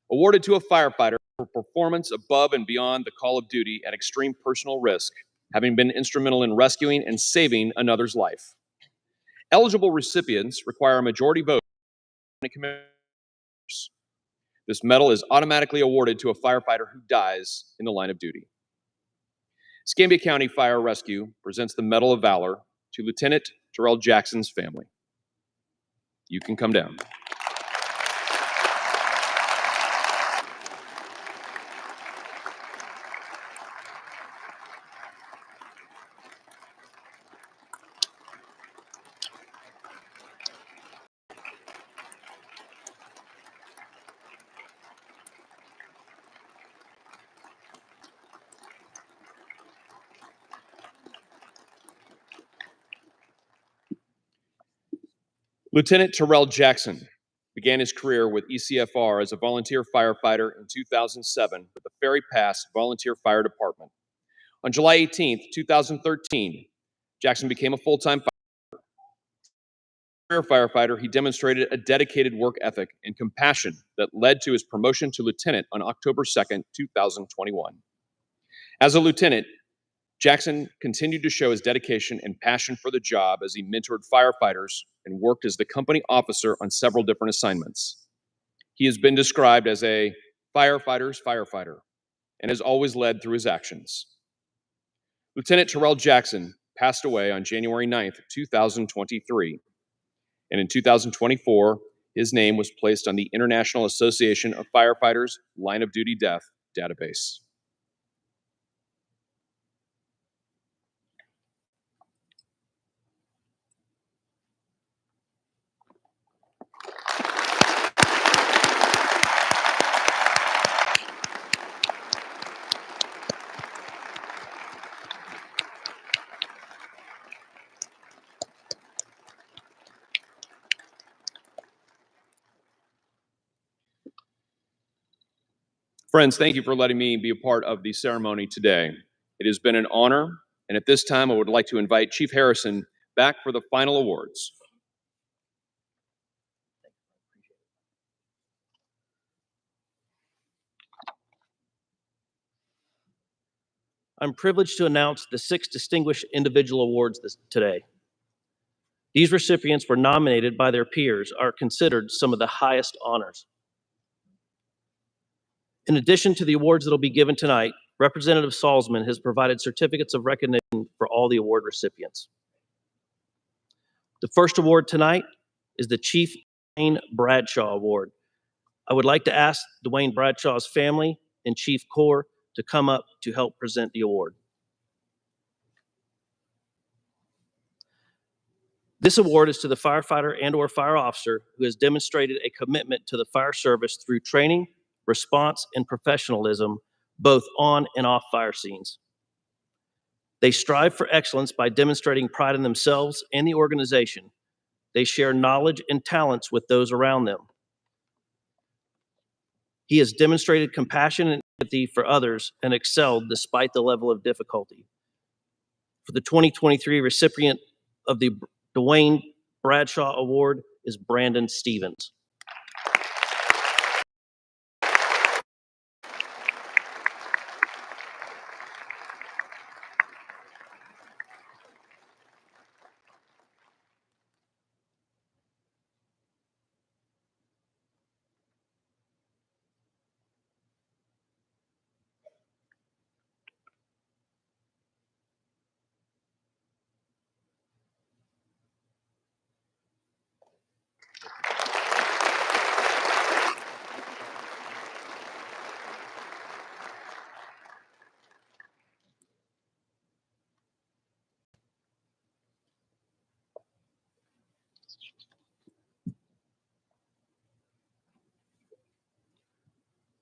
awarded to a firefighter for performance above and beyond the call of duty at extreme personal risk, having been instrumental in rescuing and saving another's life. Eligible recipients require a majority vote of commissioners. This medal is automatically awarded to a firefighter who dies in the line of duty. Escambia County Fire Rescue presents the Medal of Valor to Lieutenant Terrell Jackson's family. You can come down. Lieutenant Terrell Jackson began his career with ECFR as a volunteer firefighter in 2007 with the Ferry Pass Volunteer Fire Department. On July 18, 2013, Jackson became a full-time firefighter. He demonstrated a dedicated work ethic and compassion that led to his promotion to lieutenant on October 2nd, 2021. As a lieutenant, Jackson continued to show his dedication and passion for the job as he mentored firefighters and worked as the company officer on several different assignments. He has been described as a firefighter's firefighter and has always led through his actions. Lieutenant Terrell Jackson passed away on January 9th, 2023, and in 2024, his name was placed on the International Association of Firefighters Line of Duty Death database. Friends, thank you for letting me be a part of the ceremony today. It has been an honor, and at this time, I would like to invite Chief Harrison back for the final awards. I'm privileged to announce the 6 distinguished individual awards today. These recipients were nominated by their peers, are considered some of the highest honors. In addition to the awards that will be given tonight, Representative Salzman has provided certificates of recognition for all the award recipients. The first award tonight is the Chief Dwayne Bradshaw Award. I would like to ask Dwayne Bradshaw's family and Chief Corps to come up to help present the award. This award is to the firefighter and/or fire officer who has demonstrated a commitment to the fire service through training, response, and professionalism, both on and off fire scenes. They strive for excellence by demonstrating pride in themselves and the organization. They share knowledge and talents with those around them. He has demonstrated compassion and empathy for others and excelled despite the level of difficulty. For the 2023 recipient of the Dwayne Bradshaw Award is Brandon Stevens.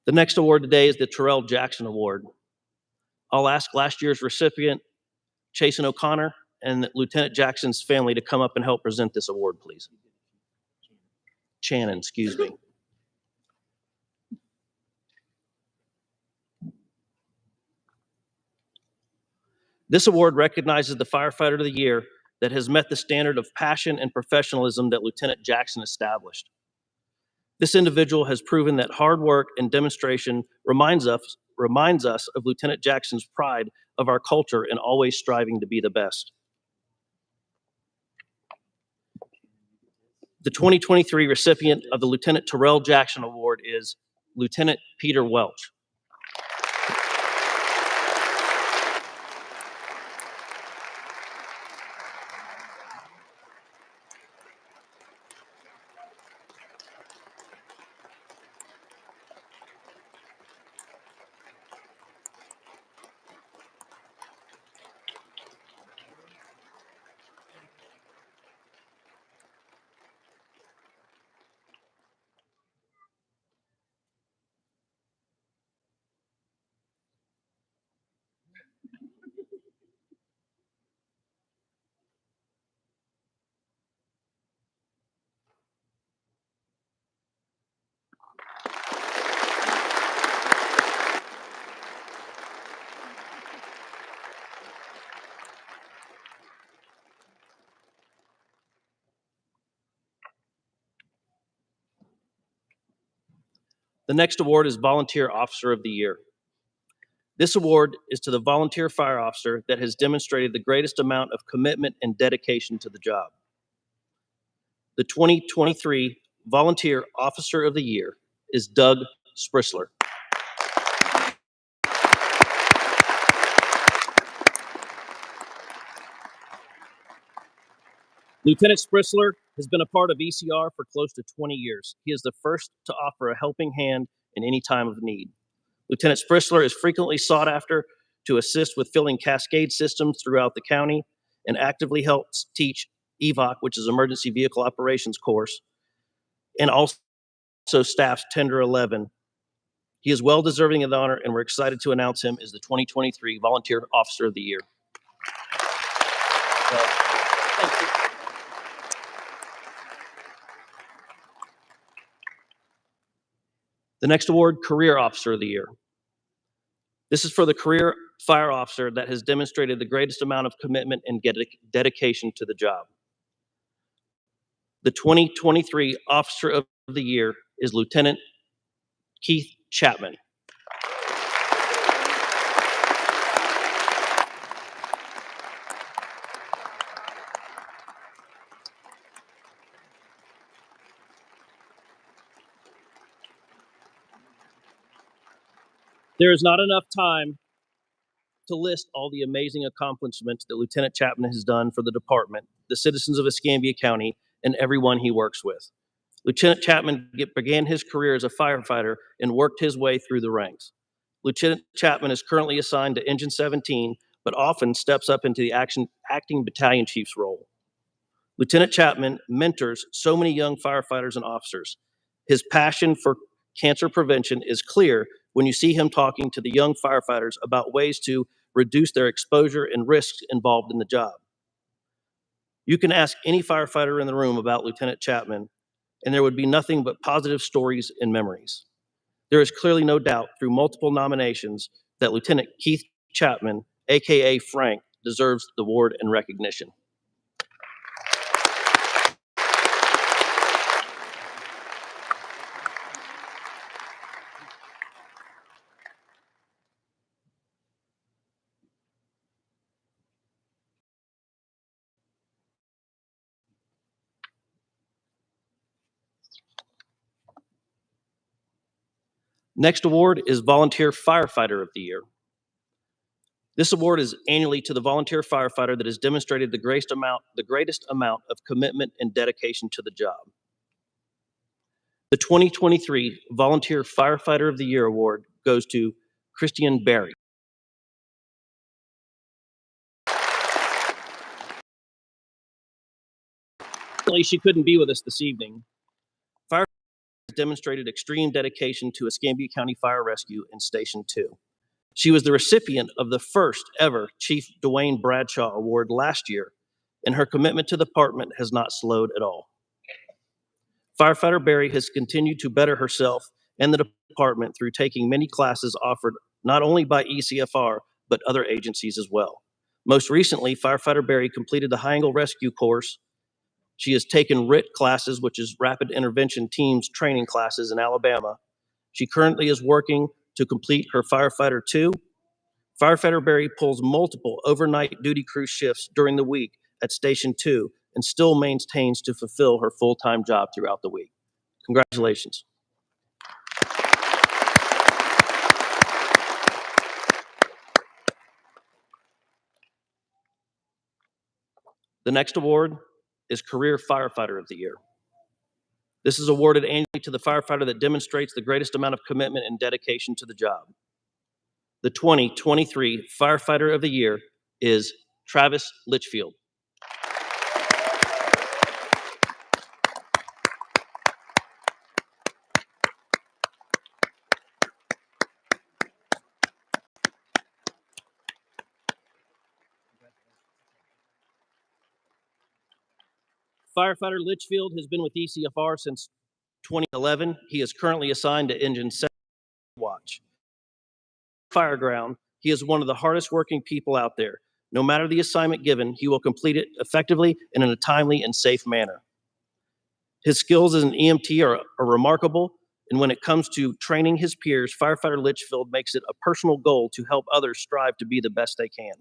The next award today is the Terrell Jackson Award. I'll ask last year's recipient, Chasen O'Connor, and Lieutenant Jackson's family to come up and help present this award, please. Shannon, excuse me. This award recognizes the firefighter of the year that has met the standard of passion and professionalism that Lieutenant Jackson established. This individual has proven that hard work and demonstration reminds us of Lieutenant Jackson's pride of our culture and always striving to be the best. The 2023 recipient of the Lieutenant Terrell Jackson Award is Lieutenant Peter Welch. The next award is Volunteer Officer of the Year. This award is to the volunteer fire officer that has demonstrated the greatest amount of commitment and dedication to the job. The 2023 Volunteer Officer of the Year is Doug Sprisler. Lieutenant Sprisler has been a part of ECR for close to 20 years. He is the first to offer a helping hand in any time of need. Lieutenant Sprisler is frequently sought after to assist with filling cascade systems throughout the county and actively helps teach EVOC, which is Emergency Vehicle Operations course, and also staffs Tender 11. He is well deserving of the honor, and we're excited to announce him as the 2023 Volunteer Officer of the Year. Thank you. The next award, Career Officer of the Year. This is for the career fire officer that has demonstrated the greatest amount of commitment and dedication to the job. The 2023 Officer of the Year is Lieutenant Keith Chapman. There is not enough time to list all the amazing accomplishments that Lieutenant Chapman has done for the department, the citizens of Escambia County, and everyone he works with. Lieutenant Chapman began his career as a firefighter and worked his way through the ranks. Lieutenant Chapman is currently assigned to Engine 17, but often steps up into the acting battalion chief's role. Lieutenant Chapman mentors so many young firefighters and officers. His passion for cancer prevention is clear when you see him talking to the young firefighters about ways to reduce their exposure and risks involved in the job. You can ask any firefighter in the room about Lieutenant Chapman, and there would be nothing but positive stories and memories. There is clearly no doubt through multiple nominations that Lieutenant Keith Chapman, AKA Frank, deserves the award and recognition. Next award is Volunteer Firefighter of the Year. This award is annually to the volunteer firefighter that has demonstrated the greatest amount of commitment and dedication to the job. The 2023 Volunteer Firefighter of the Year award goes to Christian Berry. She couldn't be with us this evening. Fire has demonstrated extreme dedication to Escambia County Fire Rescue in Station 2. She was the recipient of the first ever Chief Dwayne Bradshaw Award last year, and her commitment to the department has not slowed at all. Firefighter Berry has continued to better herself and the department through taking many classes offered not only by ECFR, but other agencies as well. Most recently, Firefighter Berry completed the High Angle Rescue course. She has taken RIT classes, which is Rapid Intervention Teams training classes in Alabama. She currently is working to complete her Firefighter 2. Firefighter Barry pulls multiple overnight duty crew shifts during the week at Station 2 and still maintains to fulfill her full-time job throughout the week. Congratulations. The next award is Career Firefighter of the Year. This is awarded annually to the firefighter that demonstrates the greatest amount of commitment and dedication to the job. The 2023 Firefighter of the Year is Travis Litchfield. Firefighter Litchfield has been with ECFR since 2011. He is currently assigned to Engine 7 Watch. Fireground, he is one of the hardest working people out there. No matter the assignment given, he will complete it effectively and in a timely and safe manner. His skills as an EMT are remarkable, and when it comes to training his peers, Firefighter Litchfield makes it a personal goal to help others strive to be the best they can.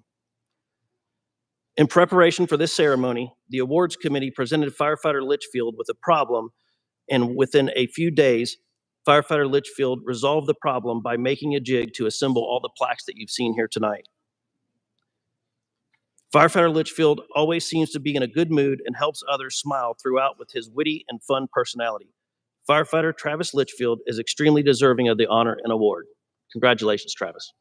In preparation for this ceremony, the awards committee presented Firefighter Litchfield with a problem, and within a few days, Firefighter Litchfield resolved the problem by making a jig to assemble all the plaques that you've seen here tonight. Firefighter Litchfield always seems to be in a good mood and helps others smile throughout with his witty and fun personality. Firefighter Travis Litchfield is extremely deserving of the honor and award. Congratulations, Travis.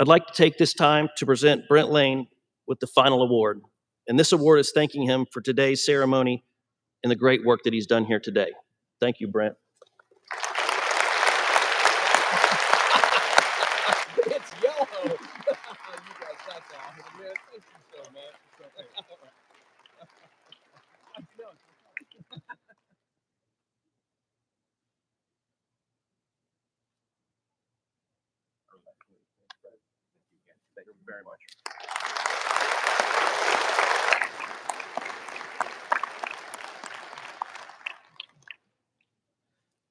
I'd like to take this time to present Brent Lane with the final award. And this award is thanking him for today's ceremony and the great work that he's done here today. Thank you, Brent. It's yellow. You guys, that's awesome, man. Thank you so much. Thank you very much.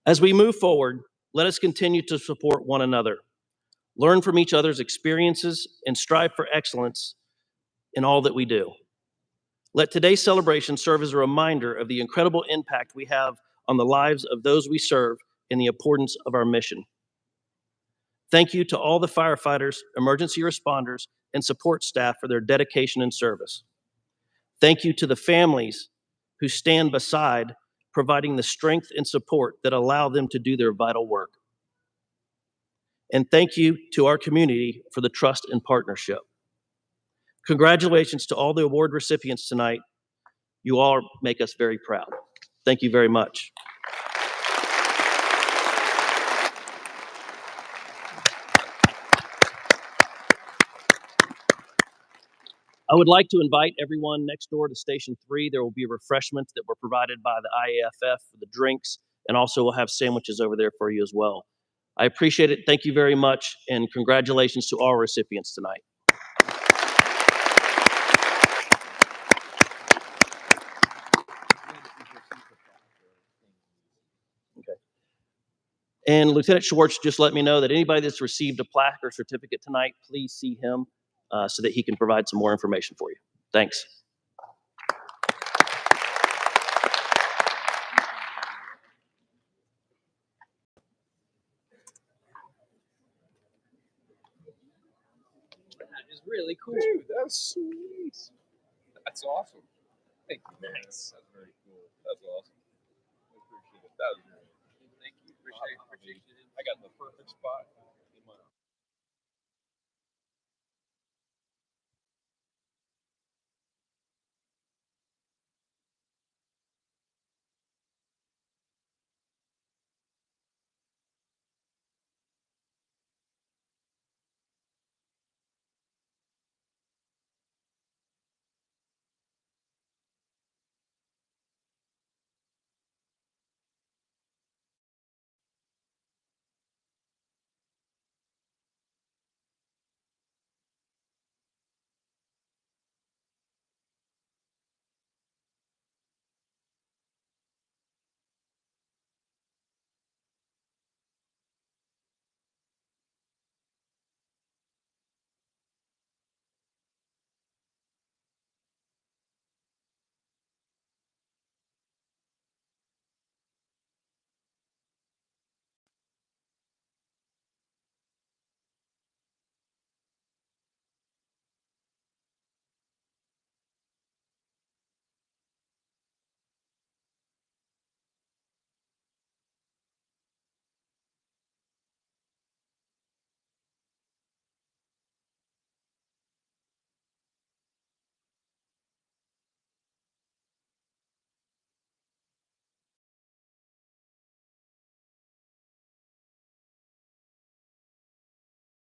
As we move forward, let us continue to support one another, learn from each other's experiences, and strive for excellence in all that we do. Let today's celebration serve as a reminder of the incredible impact we have on the lives of those we serve and the importance of our mission. Thank you to all the firefighters, emergency responders, and support staff for their dedication and service. Thank you to the families who stand beside, providing the strength and support that allow them to do their vital work. And thank you to our community for the trust and partnership. Congratulations to all the award recipients tonight. You all make us very proud. Thank you very much. I would like to invite everyone next door to Station 3. There will be refreshments that were provided by the IAFF for the drinks, and also we'll have sandwiches over there for you as well. I appreciate it. Thank you very much, and congratulations to all recipients tonight. Okay. And Lieutenant Schwartz just let me know that anybody that's received a plaque or certificate tonight, please see him so that he can provide some more information for you. Thanks. That is really cool. Dude, that's sweet. That's awesome. Thank you, man. That's very cool. That's awesome. I appreciate it. That was great. Thank you. Appreciate it. I got the perfect spot.